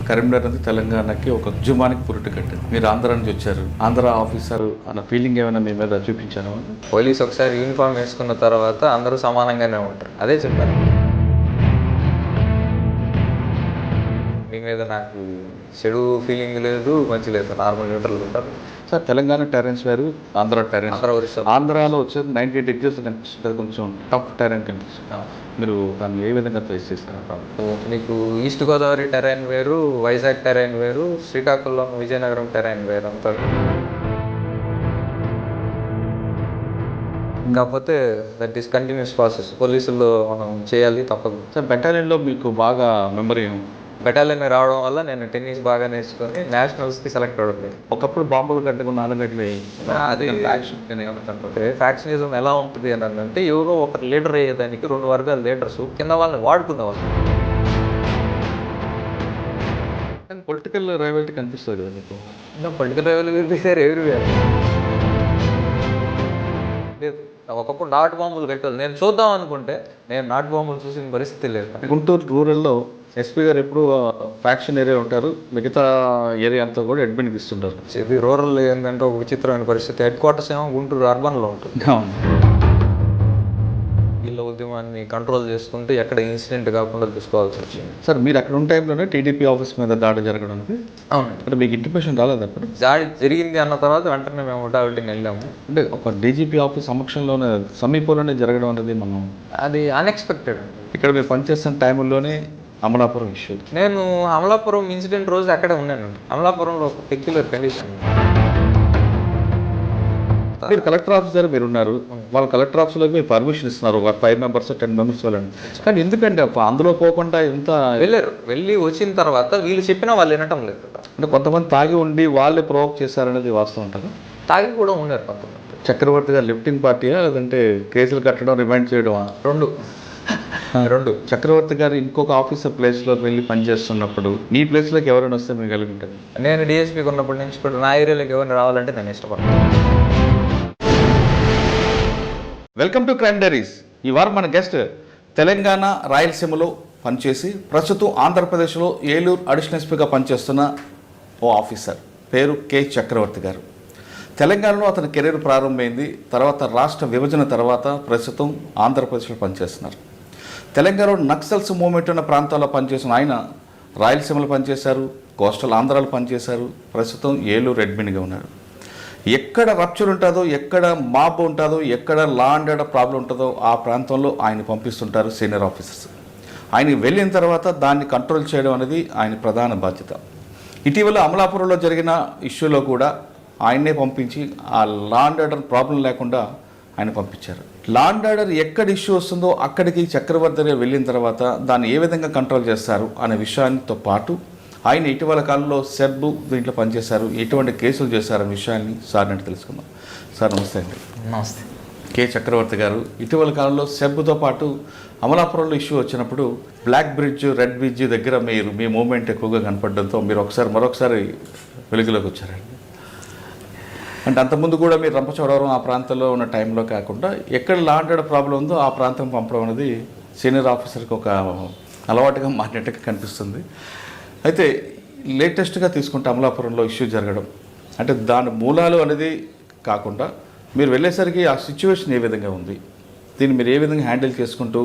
కరీంనగర్ నుంచి తెలంగాణకి ఒక ఉద్యమానికి పురుటు కట్టింది. మీరు ఆంధ్ర నుంచి వచ్చారు, ఆంధ్ర ఆఫీసర్ అన్న ఫీలింగ్ ఏమైనా మీ మీద చూపించాను? పోలీస్ ఒకసారి యూనిఫామ్ వేసుకున్న తర్వాత అందరూ సమానంగానే ఉంటారు, అదే చెప్పారు. మీ మీద నాకు చెడు ఫీలింగ్ లేదు, మంచి లేదు, నార్మల్ న్యూట్రల్ ఉంటారు. సార్, తెలంగాణ టెరెన్స్ వేరు, ఆంధ్ర టెరెన్స్. ఒరిస్సా ఆంధ్రాలో వచ్చేది 98 degrees కనిపిస్తుంది, కొంచెం టఫ్ టెరెన్ కనిపిస్తుంది. మీరు దాన్ని ఏ విధంగా ఫేస్ చేస్తారు? మీకు ఈస్ట్ గోదావరి టెరైన్ వేరు, వైజాగ్ టెరైన్ వేరు, శ్రీకాకుళం విజయనగరం టెరైన్ వేరు అంతా. కాకపోతే దట్ ఈస్ కంటిన్యూస్ ప్రాసెస్. పోలీసుల్లో మనం చేయాలి, తప్పదు. సార్, బెటాలియన్లో మీకు బాగా మెమరీ బెటాలియన్ రావడం వల్ల నేను టెన్నిస్ బాగా నేర్చుకొని నేషనల్స్కి సెలెక్ట్ అవ్వడం. ఒకప్పుడు బాంబులు కట్టుకున్న ఆనగడ్లు అది ఫ్యాక్షనిజం ఎలా ఉంటుంది అని అంటే, ఎవరో ఒక లీడర్ అయ్యేదానికి 2 వర్గాల లీడర్స్ కింద వాళ్ళని వాడుకునేవాళ్ళు. పొలిటికల్ రైవాలిటీ కనిపిస్తుంది కదా మీకు? ఇంకా పొలిటికల్ రైవాలిటీ ఎవరివేరు లేదు. ఒకప్పుడు నాటు బాంబులు కట్టాలి, నేను చూద్దాం అనుకుంటే నేను నాటు బాంబులు చూసిన పరిస్థితి లేదు. గుంటూరు రూరల్లో ఎస్పీ గారు ఎప్పుడు ఫ్యాక్షన్ ఏరియా ఉంటారు, మిగతా ఏరియా అంతా కూడా అడ్మిన్ ఇస్తుంటారు. ఇది రూరల్ ఏంటంటే ఒక విచిత్రమైన పరిస్థితి. హెడ్ క్వార్టర్స్ ఏమో గుంటూరు అర్బన్లో ఉంటుంది. వీళ్ళ ఉద్యమాన్ని కంట్రోల్ చేసుకుంటే ఎక్కడ ఇన్సిడెంట్ కాకుండా చూసుకోవాల్సి వచ్చింది. సార్, మీరు అక్కడ ఉన్న టైంలోనే టీడీపీ ఆఫీస్ మీద దాడి జరగడానికి అవును, అంటే మీకు ఇంటిమేషన్ రాలేదు అప్పుడు? దాడి జరిగింది అన్న తర్వాత వెంటనే మేము హుటాహుటిని వెళ్ళాము. అంటే ఒక డీజీపీ ఆఫీస్ సమక్షంలోనే సమీపంలోనే జరగడం అనేది మనం అది అన్ఎక్స్పెక్టెడ్. ఇక్కడ మీరు పనిచేస్తున్న టైంలోనే అమలాపురం ఇష్యూ. నేను అమలాపురం ఇన్సిడెంట్ రోజు అక్కడే ఉన్నాను. అమలాపురంలో ఒక పెక్యులర్ కండిషన్. మీరు కలెక్టర్ ఆఫీస్ దగ్గర మీరు ఉన్నారు, వాళ్ళు కలెక్టర్ ఆఫీస్లోకి మీరు పర్మిషన్ ఇస్తున్నారు, ఒక 5 members 10 members వెళ్ళండి. కానీ ఎందుకంటే అందులో పోకుండా ఇంత వెళ్ళారు. వెళ్ళి వచ్చిన తర్వాత వీళ్ళు చెప్పినా వాళ్ళు వినటం లేదు. అంటే కొంతమంది తాగి ఉండి వాళ్ళే ప్రొవోక్ చేశారనేది వాస్తవం అంటారు. తాగి కూడా ఉన్నారు కొంతమంది. చక్రవర్తి గారు లిఫ్టింగ్ పార్టీయా లేదంటే కేసులు కట్టడం రిమైండ్ చేయడమా? రెండు. చక్రవర్తి గారు ఇంకొక ఆఫీసర్ ప్లేస్లోకి వెళ్ళి పనిచేస్తున్నప్పుడు మీ ప్లేస్లోకి ఎవరైనా వస్తే మీకు కలిగి ఉంటుంది? నేను డిఎస్పీకి ఉన్నప్పటి నుంచి ఇప్పుడు నా ఏరియాలోకి ఎవరైనా రావాలంటే నేను ఇష్టపడతాను. Welcome to crime diaries. ఈ వారం మన గెస్ట్ తెలంగాణ రాయలసీమలో పనిచేసి ప్రస్తుతం ఆంధ్రప్రదేశ్లో ఏలూరు అడిషనల్ ఎస్పీగా పనిచేస్తున్న ఓ ఆఫీసర్, పేరు కె చక్రవర్తి గారు. తెలంగాణలో అతని కెరీర్ ప్రారంభమైంది, తర్వాత రాష్ట్ర విభజన తర్వాత ప్రస్తుతం ఆంధ్రప్రదేశ్లో పనిచేస్తున్నారు. తెలంగాణలో నక్సల్స్ మూవ్మెంట్ ఉన్న ప్రాంతాల్లో పనిచేసిన ఆయన రాయలసీమలో పనిచేశారు, కోస్టల్ ఆంధ్రాలో పనిచేశారు, ప్రస్తుతం ఏలూరు అడ్మిన్గా ఉన్నారు. ఎక్కడ రప్చర్ ఉంటుందో, ఎక్కడ మాబ్ ఉంటుందో, ఎక్కడ లా అండ్ ఆర్డర్ ప్రాబ్లం ఉంటుందో ఆ ప్రాంతంలో ఆయన పంపిస్తుంటారు సీనియర్ ఆఫీసర్స్. ఆయన వెళ్ళిన తర్వాత దాన్ని కంట్రోల్ చేయడం అనేది ఆయన ప్రధాన బాధ్యత. ఇటీవల అమలాపురంలో జరిగిన ఇష్యూలో కూడా ఆయన్నే పంపించి ఆ లా అండ్ ఆర్డర్ ప్రాబ్లం లేకుండా ఆయన పంపించారు. లా అండ్ ఆర్డర్ ఎక్కడ ఇష్యూ వస్తుందో అక్కడికి చక్రవర్తి వెళ్ళిన తర్వాత దాన్ని ఏ విధంగా కంట్రోల్ చేస్తారు అనే విషయాలతో పాటు ఆయన ఇటీవల కాలంలో సెబ్ దీంట్లో పనిచేశారు, ఎటువంటి కేసులు చేశారనే విషయాన్ని సార్ అంటే తెలుసుకుందాం. సార్ నమస్తే అండి. నమస్తే. కె చక్రవర్తి గారు, ఇటీవల కాలంలో సెబ్తో పాటు అమలాపురంలో ఇష్యూ వచ్చినప్పుడు బ్లాక్ బ్రిడ్జ్, రెడ్ బ్రిడ్జ్ దగ్గర మీ మూవ్మెంట్ ఎక్కువగా కనపడడంతో మీరు మరొకసారి వెలుగులోకి వచ్చారండి. అంటే అంతకుముందు కూడా మీరు రంపచోడవరం ఆ ప్రాంతంలో ఉన్న టైంలో కాకుండా ఎక్కడ లా అండ్ ఆర్డర్ ప్రాబ్లం ఉందో ఆ ప్రాంతం పంపడం అనేది సీనియర్ ఆఫీసర్కి ఒక అలవాటుగా మారినట్టుగా కనిపిస్తుంది. అయితే లేటెస్ట్గా తీసుకుంటే అమలాపురంలో ఇష్యూ జరగడం అంటే దాని మూలాలు అనేది కాకుండా మీరు వెళ్ళేసరికి ఆ సిచ్యువేషన్ ఏ విధంగా ఉంది, దీన్ని మీరు ఏ విధంగా హ్యాండిల్ చేసుకుంటూ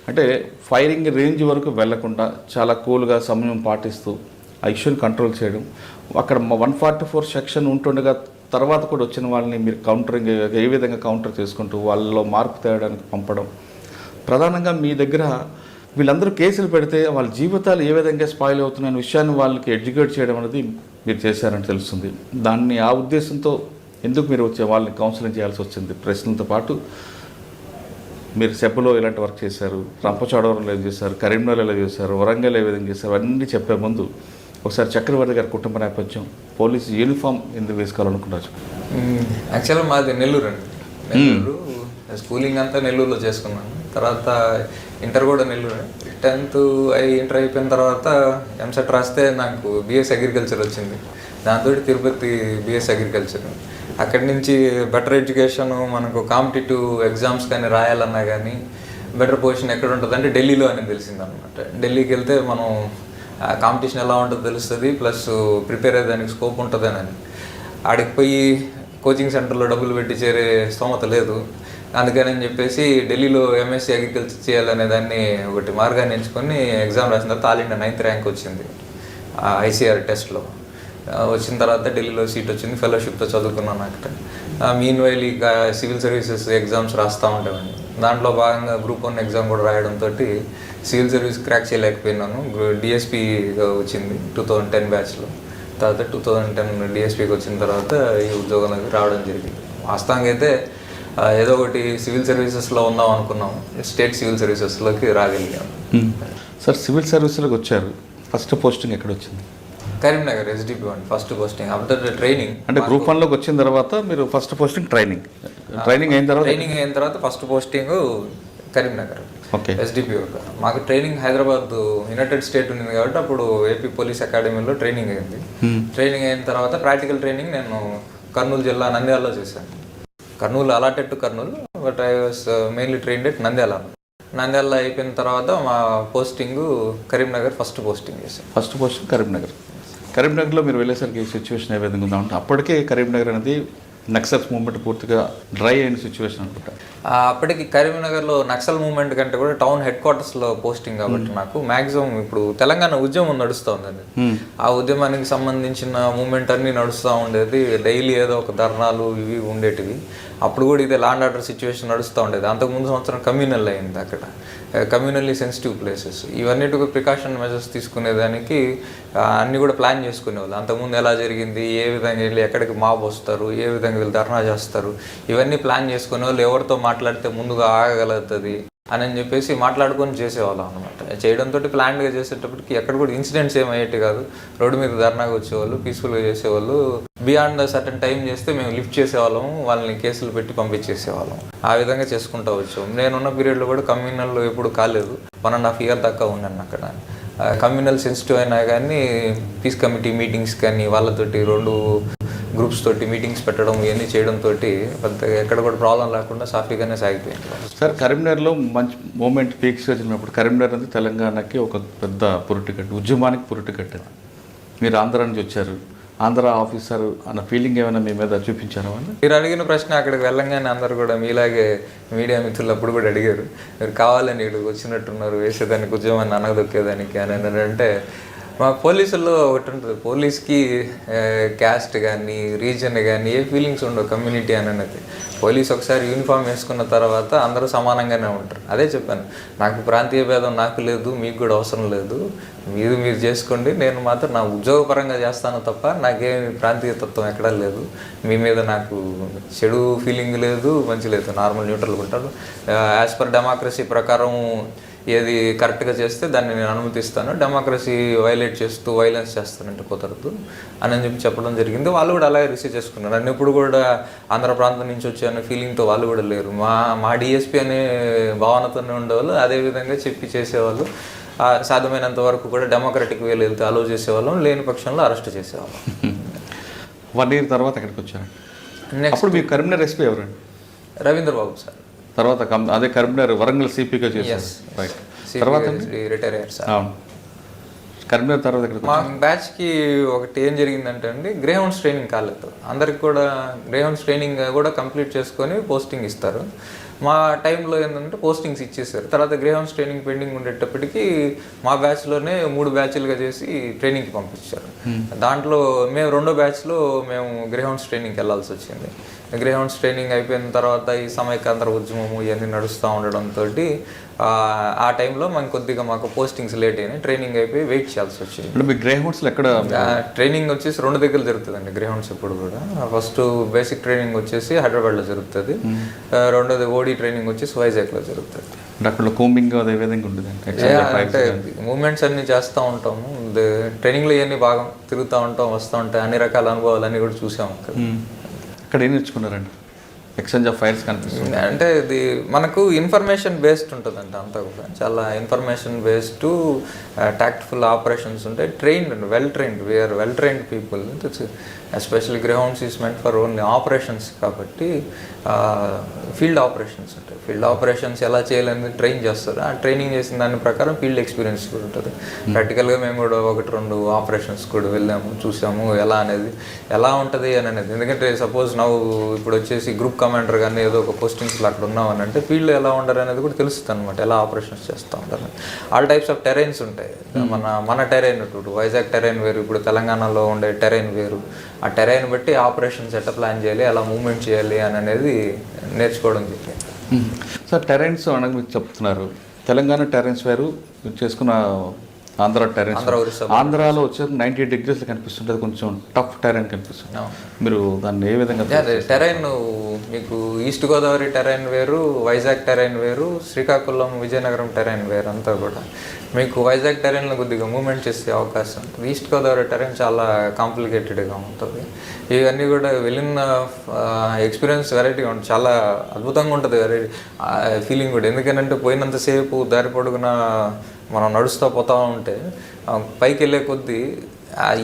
అంటే ఫైరింగ్ రేంజ్ వరకు వెళ్లకుండా చాలా కూల్గా సమయం పాటిస్తూ ఆ ఇష్యూని కంట్రోల్ చేయడం, అక్కడ 144 సెక్షన్ ఉంటుండగా తర్వాత కూడా వచ్చిన వాళ్ళని మీరు కౌంటరింగ్ ఏ విధంగా కౌంటర్ చేసుకుంటూ వాళ్ళలో మార్పు తేయడానికి పంపడం, ప్రధానంగా మీ దగ్గర వీళ్ళందరూ కేసులు పెడితే వాళ్ళ జీవితాలు ఏ విధంగా స్పాయిల్ అవుతున్నాయనే విషయాన్ని వాళ్ళకి ఎడ్యుకేట్ చేయడం అనేది మీరు చేశారని తెలుస్తుంది. దాన్ని ఆ ఉద్దేశంతో ఎందుకు మీరు వాళ్ళని కౌన్సిలింగ్ చేయాల్సి వచ్చింది? ప్రశ్నలతో పాటు మీరు సెబ్బులో ఇలాంటి వర్క్ చేశారు, రంపచోడవరంలో ఏం చేశారు, కరీంనగర్లో చేశారు, వరంగల్ ఏ విధంగా చేశారు, అన్నీ చెప్పే ముందు ఒకసారి చక్రవర్తి గారి కుటుంబ నేపథ్యం, పోలీస్ యూనిఫామ్ ఎందుకు వేసుకోవాలనుకున్నారు? యాక్చువల్గా మాది నెల్లూరు అండి. నెల్లూరు స్కూలింగ్ అంతా నెల్లూరులో చేసుకున్నాను. తర్వాత ఇంటర్ కూడా నెల్లూరు. 10th ఇంటర్ అయిపోయిన తర్వాత ఎంసెట్ రాస్తే నాకు బిఎస్ అగ్రికల్చర్ వచ్చింది. దాంతో తిరుపతి బిఎస్ అగ్రికల్చర్. అక్కడి నుంచి బెటర్ ఎడ్యుకేషన్, మనకు కాంపిటేటివ్ ఎగ్జామ్స్ కానీ రాయాలన్నా కానీ బెటర్ పొజిషన్ ఎక్కడ ఉంటుంది అంటే ఢిల్లీలో అని తెలిసిందనమాట. ఢిల్లీకి వెళ్తే మనం కాంపిటీషన్ ఎలా ఉంటుందో తెలుస్తుంది, ప్లస్ ప్రిపేర్ అయ్యేదానికి స్కోప్ ఉంటుందని. ఆడికి పోయి కోచింగ్ సెంటర్లో డబ్బులు పెట్టి చేరే స్తోమత లేదు. అందుకని చెప్పేసి ఢిల్లీలో ఎంఎస్సీ అగ్రికల్చర్ చేయాలనే దాన్ని ఒకటి మార్గాన్ని ఎంచుకొని ఎగ్జామ్ రాసిన తర్వాత ఆల్ ఇండియా 9th ర్యాంక్ వచ్చింది ఐసీఆర్ టెస్ట్లో. వచ్చిన తర్వాత ఢిల్లీలో సీట్ వచ్చింది, ఫెలోషిప్తో చదువుకున్నాను అక్కడ. మీన్ వైల్ ఇక సివిల్ సర్వీసెస్ ఎగ్జామ్స్ రాస్తూ ఉంటామండి. దాంట్లో భాగంగా గ్రూప్ 1 ఎగ్జామ్ కూడా రాయడంతో సివిల్ సర్వీస్ క్రాక్ చేయలేకపోయినాను. డిఎస్పీ వచ్చింది 2010 బ్యాచ్లో. తర్వాత 2010 డిఎస్పీకి వచ్చిన తర్వాత ఈ ఉద్యోగంలోకి రావడం జరిగింది. వాస్తవంగా అయితే ఏదో ఒకటి సివిల్ సర్వీసెస్లో ఉందాం అనుకున్నాము, స్టేట్ సివిల్ సర్వీసెస్లోకి రాగలిగాము. సార్ సివిల్ సర్వీస్లోకి వచ్చారు, ఫస్ట్ పోస్టింగ్ ఎక్కడ వచ్చింది? కరీంనగర్ ఎస్డిపి అండి ఫస్ట్ పోస్టింగ్. ఆఫ్టర్ ట్రైనింగ్ అంటే గ్రూప్ 1లోకి వచ్చిన తర్వాత మీరు ఫస్ట్ పోస్టింగ్ ట్రైనింగ్ అయిన తర్వాత first posting Karimnagar. Okay. SDP. మాకు ట్రైనింగ్ హైదరాబాద్ యునైటెడ్ స్టేట్ ఉంది కాబట్టి అప్పుడు ఏపీ పోలీస్ అకాడమీలో ట్రైనింగ్ అయింది. ట్రైనింగ్ అయిన తర్వాత ప్రాక్టికల్ ట్రైనింగ్ నేను కర్నూలు జిల్లా నంద్యాలలో చేశాను. Kurnool allotted to Kurnool, but I was mainly trained at Nandyal. Nandyal అయిపోయిన తర్వాత మా పోస్టింగ్ కరీంనగర్ ఫస్ట్ పోస్టింగ్ చేశాను. ఫస్ట్ పోస్టింగ్ కరీంనగర్లో మీరు వెళ్ళేసరికి సిచ్యువేషన్ ఏ విధంగా ఉందా? అప్పటికే కరీంనగర్ అనేది నక్సల్స్ మూవ్మెంట్ పూర్తిగా డ్రై అయిన సిచ్యువేషన్ అనుకుంటా. అప్పటికి కరీంనగర్లో నక్సల్ మూవ్మెంట్ కంటే కూడా టౌన్ హెడ్ క్వార్టర్స్లో పోస్టింగ్ కాబట్టి నాకు మ్యాక్సిమం ఇప్పుడు తెలంగాణ ఉద్యమం నడుస్తూ ఉందండి. ఆ ఉద్యమానికి సంబంధించిన మూవ్మెంట్ అన్నీ నడుస్తూ ఉండేది. డైలీ ఏదో ఒక ధర్నాలు ఇవి ఉండేటివి. అప్పుడు కూడా ఇదే లా అండ్ ఆర్డర్ సిచ్యువేషన్ నడుస్తూ ఉండేది. అంతకుముందు సంవత్సరం కమ్యూనల్ అయింది అక్కడ, కమ్యూనల్లీ సెన్సిటివ్ ప్లేసెస్. ఇవన్నిటికీ ప్రికాషన్ మెజర్స్ తీసుకునేదానికి అన్నీ కూడా ప్లాన్ చేసుకునేవాళ్ళు. అంతకుముందు ఎలా జరిగింది, ఏ విధంగా వెళ్ళి ఎక్కడికి మాబ్ వస్తారు, ఏ విధంగా వీళ్ళు ధర్నా చేస్తారు, ఇవన్నీ ప్లాన్ చేసుకునే వాళ్ళు. ఎవరితో మాట్లాడితే ముందుగా ఆగగలుగుతుంది అని చెప్పేసి మాట్లాడుకొని చేసేవాళ్ళం అనమాట. చేయడంతో ప్లాన్గా చేసేటప్పటికి ఎక్కడ కూడా ఇన్సిడెంట్స్ ఏమయ్యేటి కాదు. రోడ్డు మీద ధర్నాగా వచ్చేవాళ్ళు, పీస్ఫుల్గా చేసేవాళ్ళు. బియాండ్ సర్టన్ టైం చేస్తే మేము లిఫ్ట్ చేసేవాళ్ళం, వాళ్ళని కేసులు పెట్టి పంపించేసేవాళ్ళం. ఆ విధంగా చేసుకుంటూ వచ్చాం. నేనున్న పీరియడ్లో కూడా కమ్యూనల్లో ఎప్పుడు కాలేదు. 1.5 year దాకా ఉన్నాను అక్కడ. కమ్యూనల్ సెన్సిటివ్ అయినా కానీ పీస్ కమిటీ మీటింగ్స్ కానీ వాళ్ళతోటి 2 గ్రూప్స్ తోటి మీటింగ్స్ పెట్టడం ఇవన్నీ చేయడంతో పెద్దగా ఎక్కడ కూడా ప్రాబ్లం లేకుండా సాఫీగానే సాగిపోయింది. సార్ కరీంనగర్లో మంచి మూమెంట్ పీక్స్ వచ్చినప్పుడు కరీంనగర్ అనేది తెలంగాణకి ఒక పెద్ద పురిటికట్టు, ఉద్యమానికి పురిటికట్టు. మీరు ఆంధ్ర నుంచి వచ్చారు, ఆంధ్ర ఆఫీసర్ అన్న ఫీలింగ్ ఏమైనా మీ మీద చూపించారా వాళ్ళు? మీరు అడిగిన ప్రశ్న అక్కడికి వెళ్ళంగానే అందరూ కూడా మీలాగే మీడియా మిత్రులు అప్పుడు కూడా అడిగారు, మీరు కావాలని ఇక్కడికి వచ్చినట్టున్నారు వేసేదానికి, ఉద్యమాన్ని అనగదొక్కేదానికి అని. అంటే మా పోలీసుల్లో ఒకటి ఉంటుంది, పోలీస్కి క్యాస్ట్ కానీ రీజన్ కానీ ఏ ఫీలింగ్స్ ఉండవు కమ్యూనిటీ అని అనేది. పోలీస్ ఒకసారి యూనిఫామ్ వేసుకున్న తర్వాత అందరూ సమానంగానే ఉంటారు. అదే చెప్పాను, నాకు ప్రాంతీయ భేదం నాకు లేదు, మీకు కూడా అవసరం లేదు. మీరు చేసుకోండి, నేను మాత్రం నా ఉద్యోగపరంగా చేస్తాను తప్ప నాకేమి ప్రాంతీయ తత్వం ఎక్కడా లేదు. మీ మీద నాకు చెడు ఫీలింగ్ లేదు, మంచి లేదు, నార్మల్ న్యూట్రల్గా ఉంటాను. యాజ్ పర్ డెమోక్రసీ ప్రకారం ఏది కరెక్ట్గా చేస్తే దాన్ని నేను అనుమతిస్తాను. డెమోక్రసీ వైలేట్ చేస్తూ వైలెన్స్ చేస్తానంటే కుదరదు అని చెప్పి చెప్పడం జరిగింది. వాళ్ళు కూడా అలాగే రిసీవ్ చేసుకున్నారు. నన్ను ఎప్పుడు కూడా ఆంధ్ర ప్రాంతం నుంచి వచ్చాను ఫీలింగ్తో వాళ్ళు కూడా లేరు. మా డిఎస్పీ అనే భావనతోనే ఉండేవాళ్ళు. అదేవిధంగా చెప్పి చేసేవాళ్ళు. సాధ్యమైనంత వరకు కూడా డెమోక్రటిక్ వేలు వెళ్తే అలో చేసేవాళ్ళం, లేని పక్షంలో అరెస్ట్ చేసేవాళ్ళం. 1 year తర్వాత ఎక్కడికి వచ్చారు? అప్పుడు మీకు కరీంనగర్ ఎస్పీ ఎవరండి? రవీంద్ర బాబు సార్. తర్వాత అదే కరీంనగర్ వరంగల్ సిపిగా చేశారు. రైట్. తర్వాత రిటైర్ అయ్యారు సార్. అవును. కరీంనగర్ తర్వాత ఎక్కడికి? మా బ్యాచ్కి ఒకటి ఏం జరిగిందంటే అండి, గ్రేహౌండ్స్ ట్రైనింగ్ కాలేదు అందరికి కూడా. గ్రేహౌండ్స్ ట్రైనింగ్ కూడా కంప్లీట్ చేసుకొని పోస్టింగ్ ఇస్తారు. మా టైంలో ఏంటంటే పోస్టింగ్స్ ఇచ్చేసారు. తర్వాత గ్రేహౌండ్స్ ట్రైనింగ్ పెండింగ్ ఉండేటప్పటికి మా బ్యాచ్లోనే 3 బ్యాచ్లుగా చేసి ట్రైనింగ్కి పంపించారు. దాంట్లో మేము 2వ బ్యాచ్లో మేము గ్రేహౌండ్స్ ట్రైనింగ్కి వెళ్ళాల్సి వచ్చింది. గ్రేహౌండ్స్ ట్రైనింగ్ అయిపోయిన తర్వాత ఈ సమైకాంధ్ర ఉద్యమము ఇవన్నీ నడుస్తూ ఉండడంతో ఆ టైంలో మాకు పోస్టింగ్స్ లేట్ అయినాయి, ట్రైనింగ్ అయిపోయి వెయిట్ చేయాల్సి వచ్చింది. ఇప్పుడు మీ గ్రే హౌండ్స్లో ఎక్కడ ట్రైనింగ్ వచ్చేసి 2 దగ్గర జరుగుతుందండి గ్రే హౌండ్స్ ఇప్పుడు కూడా. ఫస్ట్ బేసిక్ ట్రైనింగ్ వచ్చేసి హైదరాబాద్లో జరుగుతుంది, రెండోది ఓడి ట్రైనింగ్ వచ్చేసి వైజాగ్లో జరుగుతుంది. అక్కడ కూంబింగ్ అదే విధంగా ఉంటుంది అంటే మూమెంట్స్ అన్ని చేస్తూ ఉంటాము, ట్రైనింగ్లో ఇవన్నీ బాగా తిరుగుతూ ఉంటాం, వస్తూ ఉంటాయి, అన్ని రకాల అనుభవాలు అన్నీ కూడా చూసాము. అక్కడ ఏం నేర్చుకున్నారండి? ఎక్స్చేంజ్ ఆఫ్ ఫైల్స్ కనిపిస్తుంది అంటే ఇది మనకు ఇన్ఫర్మేషన్ బేస్డ్ ఉంటుందండి అంతా కూడా, చాలా ఇన్ఫర్మేషన్ బేస్డ్ టాక్ట్ఫుల్ ఆపరేషన్స్ ఉంటాయి. Trained and well trained people. Especially grounds is meant for only operations కాబట్టి ఫీల్డ్ ఆపరేషన్స్ ఉంటాయి. ఫీల్డ్ ఆపరేషన్స్ ఎలా చేయాలని ట్రైన్ చేస్తారు, ఆ ట్రైనింగ్ చేసిన దాని ప్రకారం ఫీల్డ్ ఎక్స్పీరియన్స్ కూడా ఉంటుంది. ప్రాక్టికల్గా మేము కూడా 1-2 ఆపరేషన్స్ కూడా వెళ్ళాము, చూసాము ఎలా ఉంటుంది అని అనేది. ఎందుకంటే సపోజ్ ఇప్పుడు వచ్చేసి గ్రూప్ కమాండర్ కానీ ఏదో ఒక పోస్టింగ్స్లో అక్కడ ఉన్నామని అంటే ఫీల్డ్లో ఎలా ఉండరు అనేది కూడా తెలుస్తుంది అనమాట, ఎలా ఆపరేషన్స్ చేస్తూ ఉంటారు. ఆల్ టైప్స్ ఆఫ్ టెరైన్స్ ఉంటాయి. మన టెరైన్ వైజాగ్ టెరైన్ వేరు, ఇప్పుడు తెలంగాణలో ఉండే టెరైన్ వేరు. ఆ టెరైన్ బట్టి ఆపరేషన్స్ ఎట్లా ప్లాన్ చేయాలి, ఎలా మూవ్మెంట్ చేయాలి అని అనేది నేర్చుకోవడం జరిగింది. సార్ టెరైన్స్ అనగా మీరు చెప్తున్నారు, తెలంగాణ టెరైన్స్ వేరు, మీరు చేసుకున్న ఆంధ్ర టెరైన్స్. ఆంధ్రాలో వచ్చేసి 90 degrees కనిపిస్తుంటుంది, కొంచెం టఫ్ టెరైన్ కనిపిస్తుంది. మీరు దాన్ని ఏ విధంగా? టెరైన్ మీకు ఈస్ట్ గోదావరి టెరైన్ వేరు, వైజాగ్ టెరైన్ వేరు, శ్రీకాకుళం విజయనగరం టెరైన్ వేరు. అంతా కూడా మీకు వైజాగ్ టెరైన్లో కొద్దిగా మూవ్మెంట్ చేసే అవకాశం ఉంటుంది. ఈస్ట్ గోదావరి టెరైన్ చాలా కాంప్లికేటెడ్గా ఉంటుంది. ఇవన్నీ కూడా వెళ్ళిన ఎక్స్పీరియన్స్ వెరైటీగా ఉంటుంది, చాలా అద్భుతంగా ఉంటుంది వెరైటీ ఫీలింగ్ కూడా. ఎందుకంటే పోయినంతసేపు దారి పొడుగున మనం నడుస్తూ పోతూ ఉంటే పైకి వెళ్ళే కొద్దీ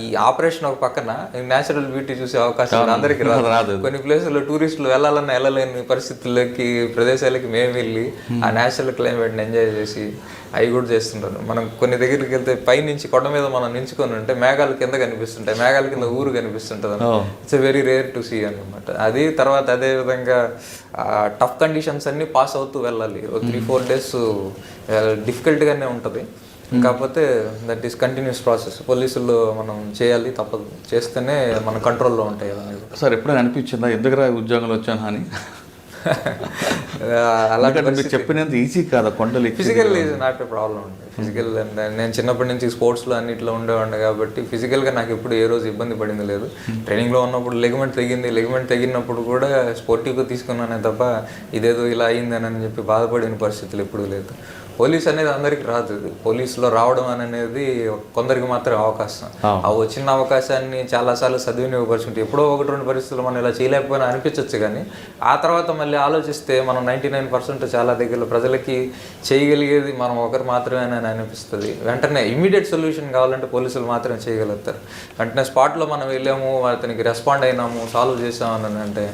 ఈ ఆపరేషన్ ఒక పక్కన న్యాచురల్ బ్యూటీ చూసే అవకాశం అందరికీ రాదు. కొన్ని ప్లేసుల్లో టూరిస్టులు వెళ్ళాలని పరిస్థితుల్లోకి ప్రదేశాలకి మేము వెళ్ళి ఆ న్యాచురల్ క్లైమేట్ని ఎంజాయ్ చేసి అవి కూడా చేస్తుంటారు. మనం కొన్ని దగ్గరికి వెళ్తే పైనుంచి కొండ మీద మనం నించుకొని ఉంటే మేఘాల కింద కనిపిస్తుంటాయి, మేఘాల కింద ఊరు కనిపిస్తుంటుంది. It's very rare to see అనమాట. అది తర్వాత అదే విధంగా టఫ్ కండిషన్స్ అన్ని పాస్ అవుతూ వెళ్ళాలి. 3-4 days డిఫికల్ట్గానే ఉంటుంది. కాకపోతే దట్ ఈస్ కంటిన్యూస్ ప్రాసెస్. పోలీసులు మనం చేయాలి, తప్పదు, చేస్తేనే మన కంట్రోల్లో ఉంటాయి. సార్ ఎప్పుడైనా అనిపించిందా ఎందుకురా ఉద్యోగంలో వచ్చాను అని? అలాగే మీరు చెప్పినంత ఈజీ కాదా కొండలు? Physical is not a problem అండి. ఫిజికల్ నేను చిన్నప్పటి నుంచి స్పోర్ట్స్లో అన్నింటిలో ఉండేవాడిని కాబట్టి ఫిజికల్గా నాకు ఎప్పుడు ఏ రోజు ఇబ్బంది పడింది లేదు. ట్రైనింగ్లో ఉన్నప్పుడు లెగమెంట్ తెగినప్పుడు కూడా స్పోర్టివ్గా తీసుకున్నానే తప్ప ఇదేదో ఇలా అయిందని చెప్పి బాధపడిన పరిస్థితులు ఎప్పుడూ లేదు. పోలీస్ అనేది అందరికి రాదు. పోలీసులో రావడం అనేది కొందరికి మాత్రమే అవకాశం. ఆ వచ్చిన అవకాశాన్ని చాలాసార్లు సద్వినియోగపరుచుకుంటే ఎప్పుడో 1-2 పరిస్థితులు మనం ఇలా చేయలేకపోయినా అనిపించవచ్చు, కానీ ఆ తర్వాత మళ్ళీ ఆలోచిస్తే మనం 99% చాలా దగ్గర ప్రజలకి చేయగలిగేది మనం ఒకరు మాత్రమే అని అనిపిస్తుంది. వెంటనే ఇమ్మీడియట్ సొల్యూషన్ కావాలంటే పోలీసులు మాత్రమే చేయగలుగుతారు. వెంటనే స్పాట్లో మనం వెళ్ళాము, అతనికి రెస్పాండ్ అయినాము, సాల్వ్ చేసామని అంటే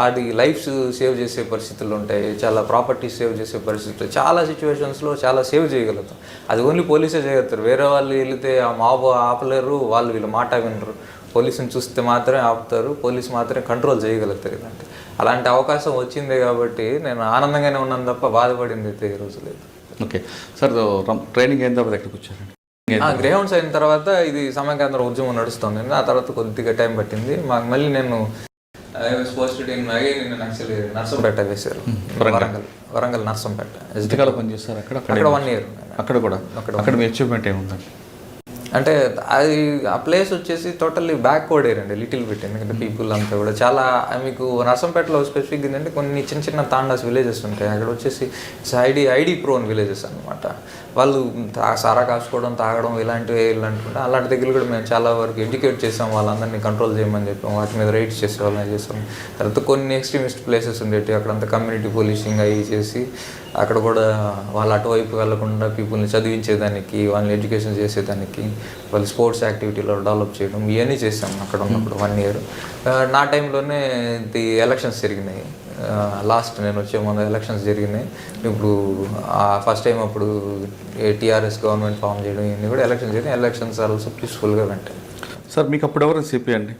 అది లైఫ్స్ సేవ్ చేసే పరిస్థితులు ఉంటాయి, చాలా ప్రాపర్టీస్ సేవ్ చేసే పరిస్థితులు, చాలా సిచ్యువేషన్స్లో చాలా సేవ్ చేయగలుగుతాం. అది ఓన్లీ పోలీసే చేయగలుగుతారు. వేరే వాళ్ళు వెళితే ఆ మాబు ఆపలేరు, వీళ్ళు మాట వినరు. పోలీసుని చూస్తే మాత్రమే ఆపుతారు, పోలీసు మాత్రమే కంట్రోల్ చేయగలుగుతారు. అలాంటి అవకాశం వచ్చిందే కాబట్టి నేను ఆనందంగానే ఉన్నాను తప్ప బాధపడింది అయితే ఈ రోజు లేదు. ఓకే సార్, ట్రైనింగ్ అయిన తర్వాత ఎక్కడికి వచ్చారండి? గ్రే హౌండ్స్ అయిన తర్వాత ఇది సమయకేంద్ర ఉద్యమం నడుస్తుంది. ఆ తర్వాత కొద్దిగా టైం పట్టింది మాకు. మళ్ళీ నేను నర్సంపేట వేశారు, వరంగల్ నర్సంపేట ఎస్డికాలో పనిచేస్తారు. అక్కడ 1 year. అక్కడ మీ అచీవ్మెంట్ ఏముందండి? అంటే అది ఆ ప్లేస్ వచ్చేసి టోటల్లీ బ్యాక్వర్డ్ ఏరియా అండి, లిటిల్ బిట్. ఎందుకంటే పీపుల్ అంతా కూడా చాలా మీకు నర్సంపేటలో స్పెసిఫిక్ ఏంటంటే కొన్ని చిన్న తాండాస్ విలేజెస్ ఉంటాయి. అక్కడ వచ్చేసి ఐడి ప్రోన్ విలేజెస్ అనమాట. వాళ్ళు సారా కాసుకోవడం, తాగడం ఇలాంటివి అనుకుంటే అలాంటి దగ్గర కూడా మేము చాలా వరకు ఎడ్యుకేట్ చేసాం, వాళ్ళందరినీ కంట్రోల్ చేయమని చెప్పాం, వాటి మీద రైడ్స్ చేసేవాళ్ళని చేసాం. తర్వాత కొన్ని ఎక్స్ట్రీమిస్ట్ ప్లేసెస్ ఉండేవి, అక్కడంతా కమ్యూనిటీ పోలీసింగ్ అవి చేసి అక్కడ కూడా వాళ్ళు అటువైపు వెళ్లకుండా పీపుల్ని చదివించేదానికి, వాళ్ళని ఎడ్యుకేషన్ చేసేదానికి, వాళ్ళు స్పోర్ట్స్ యాక్టివిటీలో డెవలప్ చేయడం ఇవన్నీ చేసాం అక్కడ ఉన్నప్పుడు 1 year. నా టైంలోనే ఎలక్షన్స్ జరిగినాయి. లాస్ట్ నేను వచ్చే ముందు ఎలక్షన్స్ జరిగినాయి. ఇప్పుడు ఫస్ట్ టైం అప్పుడు టీఆర్ఎస్ గవర్నమెంట్ ఫామ్ చేయడం ఇవన్నీ కూడా ఎలక్షన్స్ జరిగినాయి. ఎలక్షన్స్ ఆల్సో పీస్ఫుల్గా వెంటాయి. సార్ మీకు అప్పుడు ఎవరు సిపి అండి?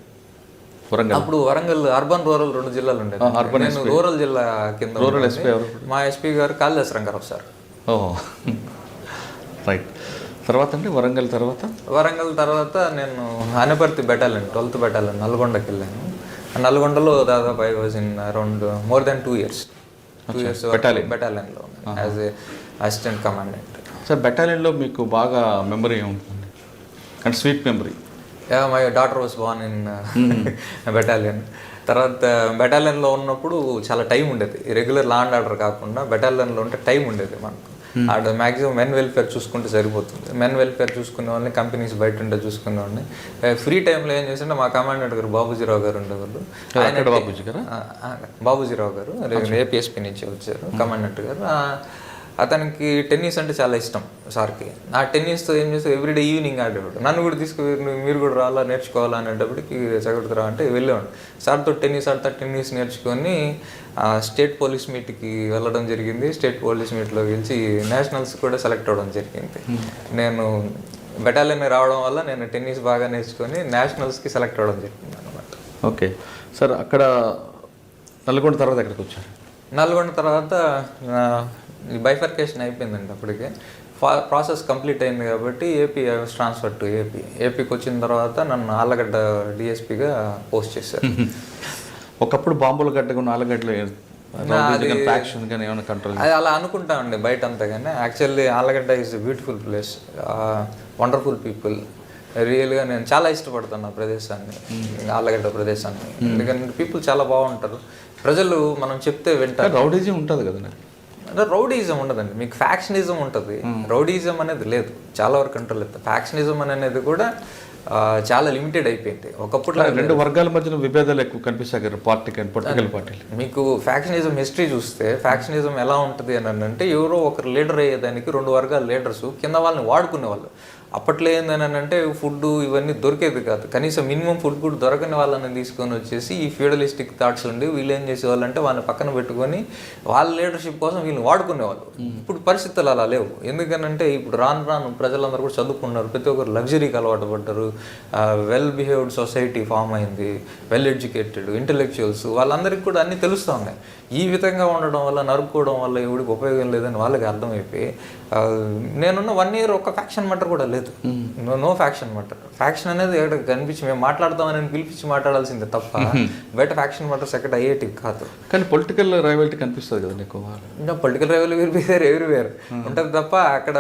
అప్పుడు వరంగల్ అర్బన్ రూరల్ 2 జిల్లాలు ఉండేది. నేను రూరల్ జిల్లా కింద. మా ఎస్పీ గారు కాళిదాస్ రంగారావు సార్. రైట్. తర్వాత అండి వరంగల్ తర్వాత నేను అనపర్తి బెటాలియన్ 12th బెటాలియన్ నల్గొండకి వెళ్ళాను. నల్గొండలో దాదాపు I was in around more than 2 years బెటాలియన్లో as a assistant commandant. Sir బెటాలియన్లో మీకు బాగా మెమరీ ఉంటుంది అంటే sweet memory? My daughter was born in battalion. తర్వాత బెటాలియన్లో ఉన్నప్పుడు చాలా టైం ఉండేది, రెగ్యులర్ లా అండ్ ఆర్డర్ కాకుండా బెటాలియన్లో ఉంటే టైం ఉండేది మనకు. అక్కడ మ్యాక్సిమం మెన్ వెల్ఫేర్ చూసుకుంటే సరిపోతుంది. మెన్ వెల్ఫేర్ చూసుకునే వాళ్ళని, కంపెనీస్ బయట ఉంటే చూసుకునే వాళ్ళని. ఫ్రీ టైంలో ఏం చేసింటే మా కమాండెంట్ గారు బాబుజీరావు గారు ఉండేవాళ్ళు. బాబుజీరావు గారు ఏపీఎస్పీ నుంచి వచ్చారు కమాండెంట్ గారు. అతనికి టెన్నిస్ అంటే చాలా ఇష్టం సార్కి. ఆ టెన్నిస్తో ఏం చేస్తే ఎవ్రీడే ఈవినింగ్ ఆడేవాడు. నన్ను కూడా మీరు కూడా రాలా నేర్చుకోవాలా అనేటప్పటికి చదువుతురా అంటే వెళ్ళేవాడు. సార్తో టెన్నిస్ ఆడతా టెన్నిస్ నేర్చుకొని స్టేట్ పోలీస్ మీట్కి వెళ్ళడం జరిగింది. స్టేట్ పోలీస్ మీట్లో గెలిచి నేషనల్స్ కూడా సెలెక్ట్ అవ్వడం జరిగింది. నేను బెటాలియన్ రావడం వల్ల నేను టెన్నిస్ బాగా నేర్చుకొని నేషనల్స్కి సెలెక్ట్ అవ్వడం జరిగింది అనమాట. ఓకే సార్, అక్కడ నల్గొండ తర్వాత ఎక్కడికి వచ్చారు? నల్గొండ తర్వాత బైఫర్కేషన్ అయిపోయిందండి. అప్పటికే ప్రాసెస్ కంప్లీట్ అయింది కాబట్టి ఏపీ ట్రాన్స్ఫర్ టు ఏపీకి వచ్చిన తర్వాత నన్ను ఆళ్ళగడ్డ డిఎస్పీగా పోస్ట్ చేశారు. ఒకప్పుడు బాంబుల గడ్డగా ఉన్న ఆళ్ళగడ్డలో కంట్రోల్ అది అలా అనుకుంటామండి బయట అంతా. కానీ actually Allagadda is beautiful place, wonderful people. రియల్గా నేను చాలా ఇష్టపడుతాను ఆ ప్రదేశాన్ని, ఆళ్ళగడ్డ ప్రదేశాన్ని. ఎందుకంటే పీపుల్ చాలా బాగుంటారు. ప్రజలు మనం చెప్తే వింటారు. రౌడీజం ఉంటుంది కదా నాకు? అంటే రౌడీజం ఉండదండి, మీకు ఫ్యాక్షనిజం ఉంటుంది. రౌడీజం అనేది లేదు, చాలా వరకు కంట్రోల్ లేదు. ఫ్యాక్షనిజం అనేది కూడా చాలా లిమిటెడ్ అయిపోయింది. ఒకప్పుడు రెండు వర్గాల మధ్యన విభేదాలు ఎక్కువ కనిపిస్తాయి పార్టీ కానీ పొలిటికల్ పార్టీలు. మీకు ఫ్యాక్షనిజం హిస్టరీ చూస్తే ఫ్యాక్షనిజం ఎలా ఉంటుంది అని అంటే ఎవరో ఒకరు లీడర్ అయ్యేదానికి రెండు వర్గాల లీడర్స్ కింద వాళ్ళని వాడుకునేవాళ్ళు. అప్పట్లో ఏందని అంటే ఫుడ్ ఇవన్నీ దొరికేది కాదు. కనీసం మినిమం ఫుడ్ కూడా దొరకని వాళ్ళని తీసుకొని వచ్చేసి ఈ ఫ్యూడలిస్టిక్ థాట్స్ ఉండి వీళ్ళు ఏం చేసేవాళ్ళు అంటే వాళ్ళని పక్కన పెట్టుకొని వాళ్ళ లీడర్షిప్ కోసం వీళ్ళని వాడుకునేవాళ్ళు. ఇప్పుడు పరిస్థితులు అలా లేవు. ఎందుకనంటే ఇప్పుడు రాను ప్రజలందరూ కూడా చదువుకున్నారు, ప్రతి ఒక్కరు లగ్జరీకి అలవాటు పడ్డారు, వెల్ బిహేవ్డ్ సొసైటీ ఫామ్ అయింది, వెల్ ఎడ్యుకేటెడ్ ఇంటెలెక్చువల్స్, వాళ్ళందరికీ కూడా అన్నీ తెలుస్తూ ఉన్నాయి. ఈ విధంగా ఉండడం వల్ల, నరుక్కోవడం వల్ల ఎవరికి ఉపయోగం లేదని వాళ్ళకి అర్థమైపోయి నేనున్న 1 year ఒక్క ఫ్యాక్షన్ మటర్ కూడా లేదు. No faction matar. ఫ్యాక్షన్ అనేది ఎక్కడ కనిపించి మేము మాట్లాడతామని పిలిపించి మాట్లాడాల్సిందే తప్ప బయట ఫ్యాక్షన్ మటర్స్ ఎక్కడ అయ్యేటివి కాదు. కానీ పొలిటికల్ రైవాలిటీ కనిపిస్తుంది కదా నీకు? పొలిటికల్ రైవాలిటీ ఎవ్రీవేర్ ఉంటుంది తప్ప అక్కడ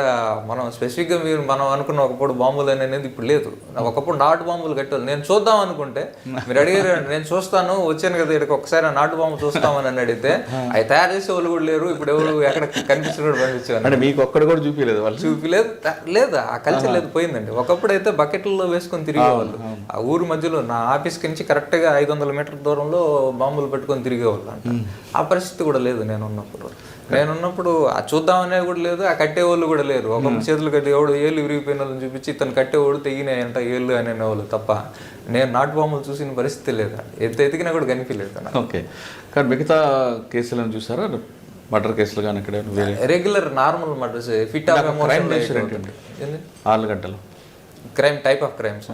మనం స్పెసిఫిక్గా మనం అనుకున్న ఒకప్పుడు బాంబులు అనేది ఇప్పుడు లేదు. ఒకప్పుడు నాటు బాంబులు కట్టాలి. నేను చూద్దాం అనుకుంటే మీరు అడిగారు, నేను చూస్తాను వచ్చాను కదా ఇక్కడికి ఒకసారి నాటు బాంబు చూస్తామని అడిగితే అవి తయారు చేసే వాళ్ళు కూడా లేరు. ఇప్పుడు ఎవరు ఎక్కడ కనిపించినప్పుడు పంపించాను. మీకు ఒక్కడ కూడా చూపించలేదు వాళ్ళు? చూపించలేదు, లేదు. ఆ కల్చర్ లేదు, పోయిందండి. ఒకప్పుడు అయితే బకెట్లలో వేసుకొని తిరిగేవాళ్ళు. ఆ ఊరు మధ్యలో నా ఆఫీస్కి నుంచి కరెక్ట్గా 500 మీటర్ల దూరంలో బాంబులు పెట్టుకొని తిరిగేవాళ్ళు అంట. ఆ పరిస్థితి కూడా లేదు నేనున్నప్పుడు. ఆ చూద్దామనేది కూడా లేదు, ఆ కట్టేవాళ్ళు కూడా లేరు. ఒక చేతులు కట్టి ఎవడు ఏళ్ళు విరిగిపోయిన వాళ్ళని చూపించి ఇతను కట్టేవాడు తెగినాయంట ఏళ్ళు అనేవాళ్ళు తప్ప నేను నాటు బాంబులు చూసిన పరిస్థితి లేదా, ఎతికినా కూడా కనిపించలేదు. ఓకే, కానీ మిగతా కేసులను చూసారా? మర్డర్ కేసులు కానీ ఇక్కడ regular normal murders, fit of ఆళ్ళగడ్డలో crime type of crimes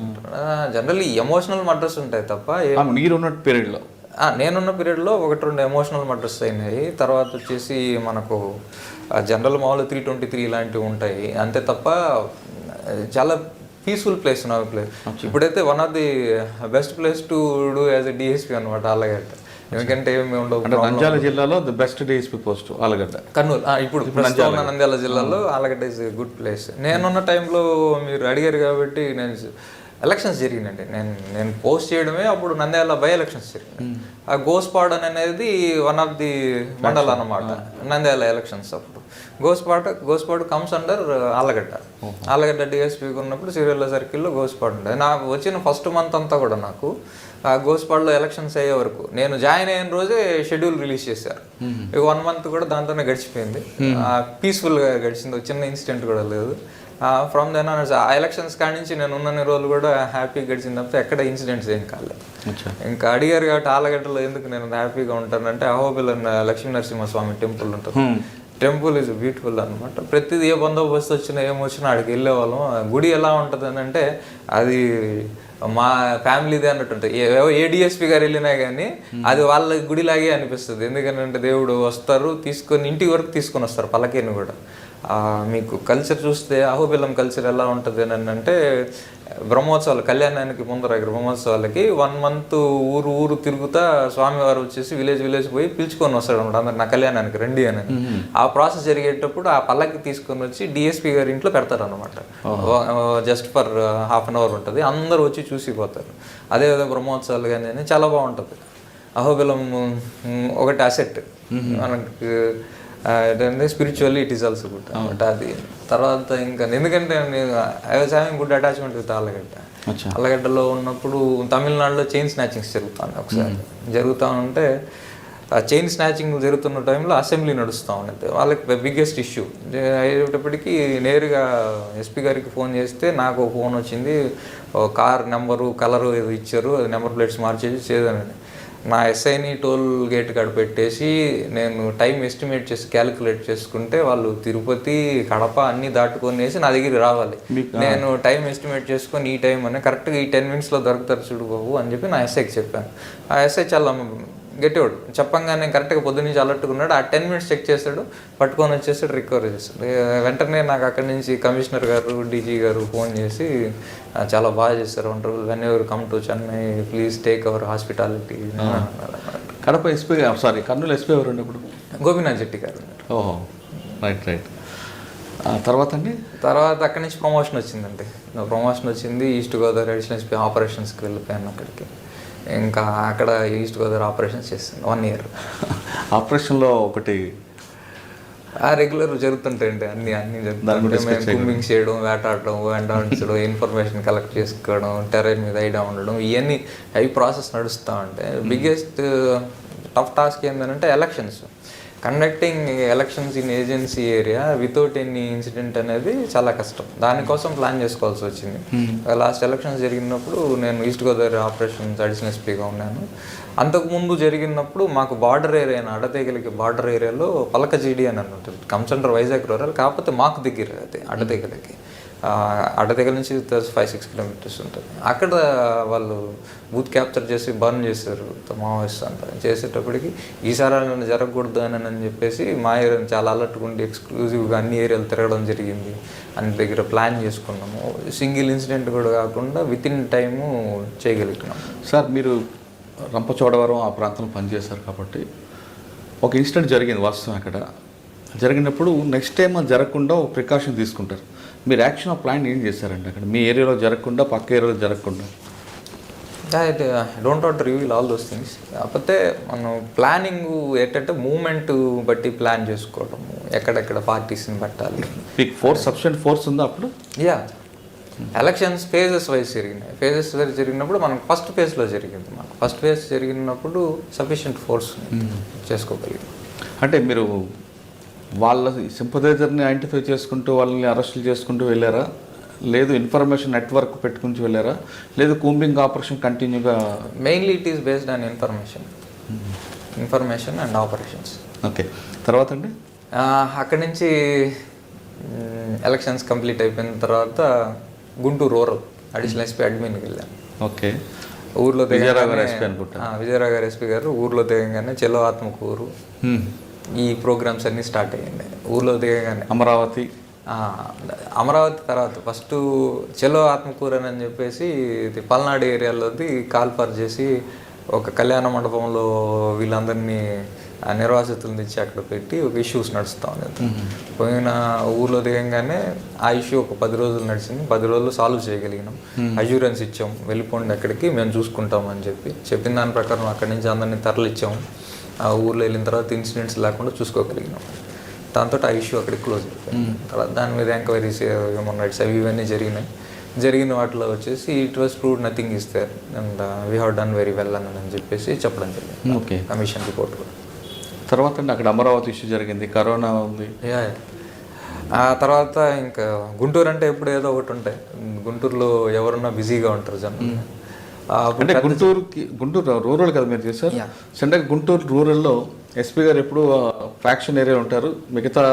generally emotional murders ఉంటాయి తప్ప. మీరున్న పీరియడ్లో నేనున్న పీరియడ్లో 1-2 ఎమోషనల్ మర్డర్స్ అయినాయి. తర్వాత వచ్చేసి మనకు జనరల్ మామూలు 323 ఇలాంటివి ఉంటాయి అంతే తప్ప చాలా పీస్ఫుల్ ప్లేస్ నా ప్లేస్. ఇప్పుడైతే one of the best place to do as a DSP అనమాట ఆళ్ళగడ్డ. ఎందుకంటే ఏమి ఉండవు. నంద్యాల జిల్లాలో the best DSP post Allagadda. Kurnool ఇప్పుడు నంద్యాల జిల్లాలో Allagadda is a good place. నేనున్న టైంలో మీరు అడిగారు కాబట్టి నేను ఎలక్షన్స్ జరిగినండి. నేను పోస్ట్ చేయడమే అప్పుడు నంద్యాల బై ఎలక్షన్స్ జరిగినాయి. ఆ గోస్పాడ్ అనేది వన్ ఆఫ్ ది మండల్ అన్నమాట నంద్యాల ఎలక్షన్స్. అప్పుడు గోస్పాడ్ కమ్స్ అండర్ ఆళ్ళగడ్డ డిఎస్పీకి ఉన్నప్పుడు సిరివెల్ల సర్కిల్లో గోస్పాడ్ ఉండేది. నాకు వచ్చిన ఫస్ట్ మంత్ అంతా కూడా నాకు ఆ గోస్పాడ్లో ఎలక్షన్స్ అయ్యే వరకు నేను జాయిన్ అయిన రోజే షెడ్యూల్ రిలీజ్ చేశారు. 1 month కూడా దాంతోనే గడిచిపోయింది, పీస్ఫుల్గా గడిచింది, చిన్న ఇన్సిడెంట్ కూడా లేదు. ఫ్రమ్ దెన్ ఆ ఎలక్షన్స్ కాడి నుంచి నేను ఉన్న రోజులు కూడా హ్యాపీగా గడిచింది తప్ప ఎక్కడ ఇన్సిడెంట్స్ ఏం కాలేదు. ఇంకా అడిగారు కాబట్టి ఆళ్ళగడ్డలో ఎందుకు నేను హ్యాపీగా ఉంటానంటే అహోబిలన్ లక్ష్మీ నరసింహస్వామి టెంపుల్ ఉంటుంది. టెంపుల్ ఈజ్ బ్యూటిఫుల్ అనమాట. ప్రతిదీ ఏ బందోబస్తు వచ్చినా ఏమొచ్చినా అక్కడికి వెళ్ళేవాళ్ళం. గుడి ఎలా ఉంటుంది అని అంటే అది మా ఫ్యామిలీదే అన్నట్టు ఉంటుంది. ఏ డిఎస్పీ గారు వెళ్ళినా కానీ అది వాళ్ళ గుడిలాగే అనిపిస్తుంది. ఎందుకంటే దేవుడు వస్తారు తీసుకొని ఇంటి వరకు తీసుకొని వస్తారు పల్లకీని కూడా. మీకు కల్చర్ చూస్తే అహోబిలం కల్చర్ ఎలా ఉంటుంది అని అంటే బ్రహ్మోత్సవాలు కళ్యాణానికి ముందర బ్రహ్మోత్సవాలకి 1 month ఊరు తిరుగుతా స్వామివారు వచ్చేసి విలేజ్ పోయి పిలుచుకొని వస్తాడు అనమాట అందరు నా కళ్యాణానికి రండి అని. ఆ ప్రాసెస్ జరిగేటప్పుడు ఆ పల్లకి తీసుకొని వచ్చి డిఎస్పీ గారి ఇంట్లో పెడతారు అనమాట. జస్ట్ ఫర్ ½ an hour ఉంటుంది, అందరూ వచ్చి చూసిపోతారు. అదేవిధంగా బ్రహ్మోత్సవాలు కానీ చాలా బాగుంటుంది. అహోబిలం ఒకటి అసెట్ మనకు ఏంటంటే spiritually it is also good అనమాట. అది తర్వాత ఇంకా ఎందుకంటే I was having good attachment with Allagadda. ఆళ్ళగడ్డలో ఉన్నప్పుడు తమిళనాడులో చైన్ స్నాచింగ్స్ జరుగుతాను ఒకసారి జరుగుతూ ఉంటే ఆ చైన్ స్నాచింగ్ జరుగుతున్న టైంలో అసెంబ్లీ నడుస్తూ ఉండేది. వాళ్ళకి బిగ్గెస్ట్ ఇష్యూ అయ్యేటప్పటికి నేరుగా ఎస్పీ గారికి ఫోన్ చేస్తే నాకు ఫోన్ వచ్చింది, కార్ నెంబరు కలరు ఏదో ఇచ్చారు, అది నెంబర్ ప్లేట్స్ మార్చేసి చేదానని. నా ఎస్ఐని టోల్ గేట్ కాడ పెట్టేసి నేను టైం ఎస్టిమేట్ చేసి క్యాలిక్యులేట్ చేసుకుంటే వాళ్ళు తిరుపతి కడప అన్నీ దాటుకొనేసి నా దగ్గరికి రావాలి. నేను టైం ఎస్టిమేట్ చేసుకొని ఈ టైం అని కరెక్ట్గా ఈ 10 minutes దొరుకుతారు చూడు బాబు అని చెప్పి నా ఎస్ఐకి చెప్పాను. ఆ ఎస్ఐ చాలా గట్టివాడు, చెప్పంగానే కరెక్ట్గా పొద్దున్నుంచి అలర్టుకున్నాడు. ఆ 10 minutes చెక్ చేస్తాడు, పట్టుకొని వచ్చేసాడు, రికవర్ చేస్తాడు. వెంటనే నాకు అక్కడి నుంచి కమిషనర్ గారు డీజీ గారు ఫోన్ చేసి చాలా బాగా చేస్తారు, wonderful, when ever come to Chennai please take our hospitality. Kadapa SP sorry Kurnool SP ఎవరు ఉన్నప్పుడు? గోపీనాథ్ జెట్టి గారు. ఓహో రైట్. తర్వాత అక్కడి నుంచి ప్రమోషన్ వచ్చిందండి. ప్రమోషన్ వచ్చింది, ఈస్ట్ గోదావరి అడిషనల్ ఎస్పీ ఆపరేషన్స్కి వెళ్ళిపోయాను. అక్కడికి ఇంకా అక్కడ ఈస్ట్ గోదావరి ఆపరేషన్స్ చేస్తాను 1 year. ఆపరేషన్లో ఒకటి రెగ్యులర్ జరుగుతుంటాయండి, అన్ని జరుగుతుంటాయి. కుమ్మింగ్ చేయడం, వేటాడడం, వెంటాడించడం, ఇన్ఫర్మేషన్ కలెక్ట్ చేసుకోవడం, టెరైన్ మీద ఐడియా ఉండడం, ఇవన్నీ అవి ప్రాసెస్ నడుస్తూ ఉంటాయి. బిగ్గెస్ట్ టఫ్ టాస్క్ ఏంటంటే elections. Conducting elections in agency area without any incident అనేది చాలా కష్టం. దానికోసం ప్లాన్ చేసుకోవాల్సి వచ్చింది. లాస్ట్ ఎలక్షన్స్ జరిగినప్పుడు నేను ఈస్ట్ గోదావరి ఆపరేషన్స్ అడిషనల్ ఎస్పీగా ఉన్నాను. అంతకుముందు జరిగినప్పుడు మాకు బార్డర్ ఏరియా అడ్డతెగలికి బార్డర్ ఏరియాలో పలకజీడి అని ఉంటుంది, కమ్స్ అండర్ వైజాగ్ రూరల్, కాకపోతే మాకు దగ్గర అది అడ్డతెగలికి. అడ్డతెగల నుంచి 5-6 kilometers ఉంటుంది. అక్కడ వాళ్ళు బూత్ క్యాప్చర్ చేసి బర్న్ చేశారు మావోయిస్ట్ అంతా. చేసేటప్పటికి ఈసారి నన్ను జరగకూడదు అని చెప్పేసి మా ఏరియాని చాలా అలర్ట్గా ఎక్స్క్లూజివ్గా అన్ని ఏరియాలు తిరగడం జరిగింది. అన్ని దగ్గర ప్లాన్ చేసుకున్నాము. సింగిల్ ఇన్సిడెంట్ కూడా కాకుండా విత్ ఇన్ టైము చేయగలుగుతున్నాము. సార్ మీరు రంపచోడవరం ఆ ప్రాంతంలో పనిచేశారు కాబట్టి ఒక ఇన్సిడెంట్ జరిగింది వాస్తవం. అక్కడ జరిగినప్పుడు నెక్స్ట్ టైం అది జరగకుండా ఒక ప్రికాషన్ తీసుకుంటారు. మీరు యాక్షన్ ప్లాన్ ఏం చేశారండి అక్కడ మీ ఏరియాలో జరగకుండా, పక్క ఏరియాలో జరగకుండా? I don't want reveal all those things. కాకపోతే మనం ప్లానింగ్ ఏంటంటే మూమెంట్ బట్టి ప్లాన్ చేసుకోవడము, ఎక్కడెక్కడ పార్టీస్ని పెట్టాలి. మీకు సఫిషియెంట్ ఫోర్స్ ఉందా అప్పుడు? ఎలక్షన్స్ ఫేజెస్ వైజ్ జరిగినాయి. ఫేజెస్ వైజ్ జరిగినప్పుడు మనకు ఫస్ట్ ఫేజ్లో జరిగింది. మాకు ఫస్ట్ ఫేజ్ జరిగినప్పుడు సఫిషియెంట్ ఫోర్స్ చేసుకోగలిగింది. అంటే మీరు వాళ్ళ సింపథైజర్ని ఐడెంటిఫై చేసుకుంటూ వాళ్ళని అరెస్టులు చేసుకుంటూ వెళ్ళారా, లేదు ఇన్ఫర్మేషన్ నెట్వర్క్ పెట్టుకుని వెళ్ళారా, లేదు కూంబింగ్ ఆపరేషన్ కంటిన్యూగా? Mainly it is based on information and operations. Okay, తర్వాత అండి అక్కడి నుంచి ఎలక్షన్స్ కంప్లీట్ అయిపోయిన తర్వాత గుంటూరు రూరల్ అడిషనల్ ఎస్పీ అడ్మిన్కి వెళ్ళాను. ఓకే, ఊర్లో విజయరావు గారు ఎస్పీ గారు ఊర్లో దిగంగానే చెలో ఆత్మకూరు ఈ ప్రోగ్రామ్స్ అన్నీ స్టార్ట్ అయ్యింది. ఊర్లో దిగగానే అమరావతి తర్వాత ఫస్ట్ చెలో ఆత్మకూరు అని చెప్పేసి పల్నాడు ఏరియాలోది కాల్పార్ చేసి ఒక కళ్యాణ మండపంలో వీళ్ళందరినీ నిర్వాసితులను తెచ్చి అక్కడ పెట్టి ఒక ఇష్యూస్ నడుస్తూ ఉండేది. పోయిన ఊర్లో దిగంగానే ఆ ఇష్యూ ఒక 10 రోజులు నడిచింది. 10 రోజులు సాల్వ్ చేయగలిగినాం. అష్యూరెన్స్ ఇచ్చాం, వెళ్ళిపోండి అక్కడికి, మేము చూసుకుంటాం అని చెప్పిన దాని ప్రకారం అక్కడి నుంచి అందరినీ తరలిచ్చాము. ఆ ఊర్లో వెళ్ళిన తర్వాత ఇన్సిడెంట్స్ లేకుండా చూసుకోగలిగినాం. దాంతో ఆ ఇష్యూ అక్కడికి క్లోజ్ అయిపోయింది. తర్వాత దాని మీద ఎంక్వైరీస్ హ్యూమన్ రైట్స్ అవి ఇవన్నీ జరిగిన వాటిలో వచ్చేసి it was proved nothing is there and we have done very well అని చెప్పేసి చెప్పడం జరిగింది. ఓకే, కమిషన్ రిపోర్ట్ కూడా. తర్వాత అంటే అక్కడ అమరావతి ఇష్యూ జరిగింది, కరోనా ఉంది. ఆ తర్వాత ఇంకా గుంటూరు అంటే ఎప్పుడు ఏదో ఒకటి ఉంటాయి. గుంటూరులో ఎవరున్నా బిజీగా ఉంటారు జనం. అంటే గుంటూరు రూరల్ కదా మీరు చేశారు. అంటే గుంటూరు రూరల్లో ఎస్పీ గారు ఎప్పుడు ఫ్రాక్షన్ ఏరియా ఉంటారు, మిగతా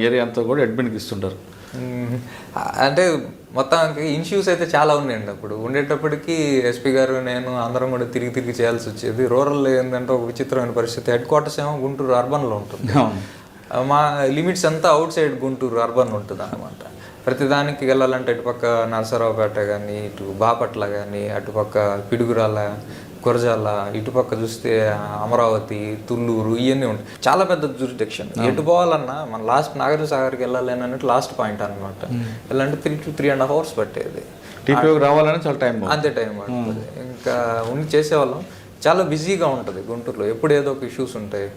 ఏరియా అంతా కూడా అడ్మిన్కి ఇస్తుంటారు. అంటే మొత్తానికి ఇష్యూస్ అయితే చాలా ఉన్నాయండి. అప్పుడు ఉండేటప్పటికి ఎస్పీ గారు నేను అందరం కూడా తిరిగి చేయాల్సి వచ్చేది. రూరల్లో ఏంటంటే ఒక విచిత్రమైన పరిస్థితి. హెడ్ క్వార్టర్స్ ఏమో గుంటూరు అర్బన్లో ఉంటుంది. మా లిమిట్స్ అంతా అవుట్ సైడ్ గుంటూరు అర్బన్ ఉంటుంది అనమాట. ప్రతిదానికి వెళ్ళాలంటే ఇటుపక్క నరసరావుపేట కానీ, ఇటు బాపట్ల కానీ, అటుపక్క పిడుగురాల, గురజాల, ఇటుపక్క చూస్తే అమరావతి, తుళ్ళూరు, ఇవన్నీ ఉంటాయి. చాలా పెద్ద జ్యూరిడిక్షన్. ఎటు పోవాలన్నా మన లాస్ట్ నాగార్జున సాగర్కి వెళ్ళాలి అన్నట్టు లాస్ట్ పాయింట్ అనమాట. వెళ్ళాలంటే 3 to 3.5 hours పట్టేది. టీపీఓకి రావాలని చాలా టైం అంతే టైం పడుతుంది. ఇంకా ఉండి చేసేవాళ్ళం. చాలా బిజీగా ఉంటుంది గుంటూరులో, ఎప్పుడు ఏదో ఒక ఇష్యూస్ ఉంటాయి.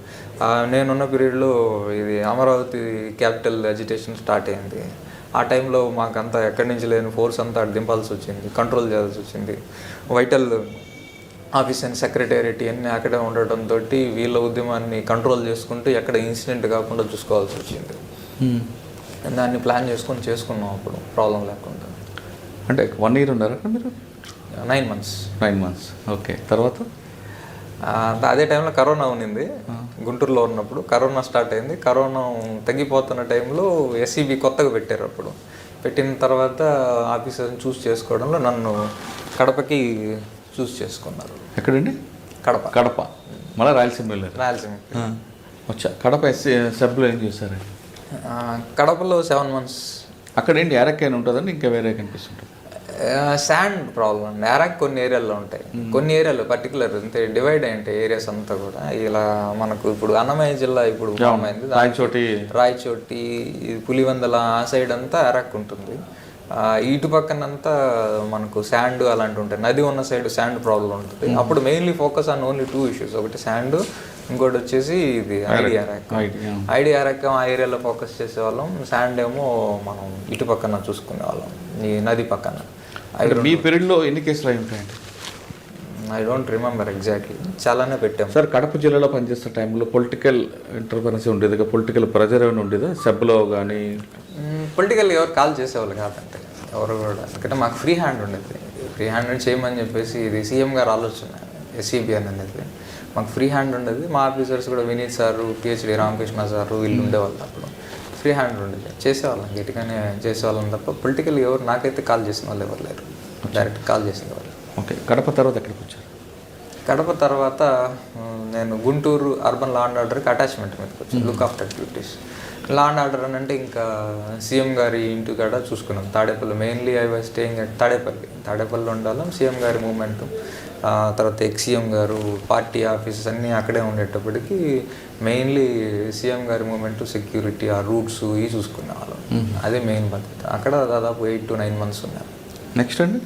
నేనున్న పీరియడ్లో ఇది అమరావతి క్యాపిటల్ అజిటేషన్ స్టార్ట్ అయింది. ఆ టైంలో మాకంతా ఎక్కడి నుంచి లేని ఫోర్స్ అంతా దింపాల్సి వచ్చింది, కంట్రోల్ చేయాల్సి వచ్చింది. వైటల్ ఆఫీస్ అండ్ సెక్రటేరియట్ అన్నీ అక్కడే ఉండటంతో వీళ్ళ ఉద్యమాన్ని కంట్రోల్ చేసుకుంటూ ఎక్కడ ఇన్సిడెంట్ కాకుండా చూసుకోవాల్సి వచ్చింది. దాన్ని ప్లాన్ చేసుకున్నాం అప్పుడు ప్రాబ్లం లేకుండా. అంటే 1 year ఉన్నారా మీరు? 9 months. 9 months. ఓకే. తర్వాత అదే టైంలో కరోనా ఉన్నింది. గుంటూరులో ఉన్నప్పుడు కరోనా స్టార్ట్ అయింది. కరోనా తగ్గిపోతున్న టైంలో ఎస్ఈబి కొత్తగా పెట్టారు. అప్పుడు పెట్టిన తర్వాత ఆఫీసర్ని చూస్ చేసుకోవడంలో నన్ను కడపకి చూస్ చేసుకున్నారు. ఎక్కడండి? కడప. కడప మళ్ళీ రాయలసీమ వెళ్ళారు. రాయలసీమ వచ్చా. కడప సబ్లో ఏం చేశారు? కడపలో 7 months. అక్కడ ఏంటి యారక్కైనా ఉంటుందండి, ఇంకా వేరే కనిపిస్తుంటుంది? Sand problem. నేరాక్ కొన్ని ఏరియాల్లో ఉంటాయి, కొన్ని ఏరియాలో పర్టికులర్ అంతే డివైడ్ అయ్యింటాయి ఏరియాస్ అంతా కూడా. ఇలా మనకు ఇప్పుడు అన్నమయ్య జిల్లా ఇప్పుడు ఫామ్ అయింది. రాయచోటి, పులివెందల ఆ సైడ్ అంతా ఎరాక్ ఉంటుంది. ఇటు పక్కనంతా మనకు శాండ్ అలాంటి ఉంటాయి. నది ఉన్న సైడ్ శాండ్ ప్రాబ్లం ఉంటుంది. అప్పుడు mainly focus on only 2 issues. ఒకటి శాండ్, ఇంకోటి వచ్చేసి ఇది ఐడి అరాక్. ఆ ఏరియాలో ఫోకస్ చేసేవాళ్ళం. శాండ్ ఏమో మనం ఇటు పక్కన చూసుకునే వాళ్ళం, ఈ నది పక్కన. మీ పీరియడ్లో ఎన్ని కేసులు అయి ఉంటాయండి? I don't remember exactly. చాలానే పెట్టాం సార్. కడప జిల్లాలో పనిచేస్తున్న టైంలో పొలిటికల్ ఇంటర్ఫరెన్స్ ఉండేది, పొలిటికల్ ప్రెజర్ ఏమైనా ఉండేదా సబ్లో కానీ? పొలిటికల్ ఎవరు కాల్ చేసేవాళ్ళు కాదంటే ఎవరు కూడా. ఎందుకంటే మాకు ఫ్రీ హ్యాండ్ ఉండేది. ఫ్రీ హ్యాండ్ చేయమని చెప్పేసి ఇది సీఎం గారు ఆలోచన, ఎస్సీబీ అనేది. మాకు ఫ్రీ హ్యాండ్ ఉండేది. మా ఆఫీసర్స్ కూడా Vineet sir, PhD Ramakrishna sir వీళ్ళు ఉండేవాళ్ళు. అప్పుడు ఫ్రీ హ్యాండ్ ఉండేది. చేసేవాళ్ళం, గట్టిగానే చేసేవాళ్ళం తప్ప పొలిటికల్ ఎవరు నాకైతే కాల్ చేసిన వాళ్ళు ఎవరు లేరు. డైరెక్ట్ కాల్ చేసిన వాళ్ళు. ఓకే. కడప తర్వాత ఎక్కడికి వచ్చారు? కడప తర్వాత నేను గుంటూరు అర్బన్ లా అండ్ ఆర్డర్కి అటాచ్మెంట్ మీదకి వచ్చాను. Look after duties. Law and order అని అంటే ఇంకా సీఎం గారి ఇంటి కాడ చూసుకున్నాం. Tadepalli mainly I was staying at తాడేపల్లిలో ఉండాలి. సీఎం గారి మూమెంట్, తర్వాత ఎక్సీఎం గారు పార్టీ ఆఫీసెస్ అన్నీ అక్కడే ఉండేటప్పటికి మెయిన్లీ సీఎం గారి మూమెంట్, సెక్యూరిటీ, ఆ రూట్స్ ఇవి చూసుకునే వాళ్ళం. అదే మెయిన్ బాధ్యత. అక్కడ దాదాపు 8 to 9 months ఉన్నాను. నెక్స్ట్ అండి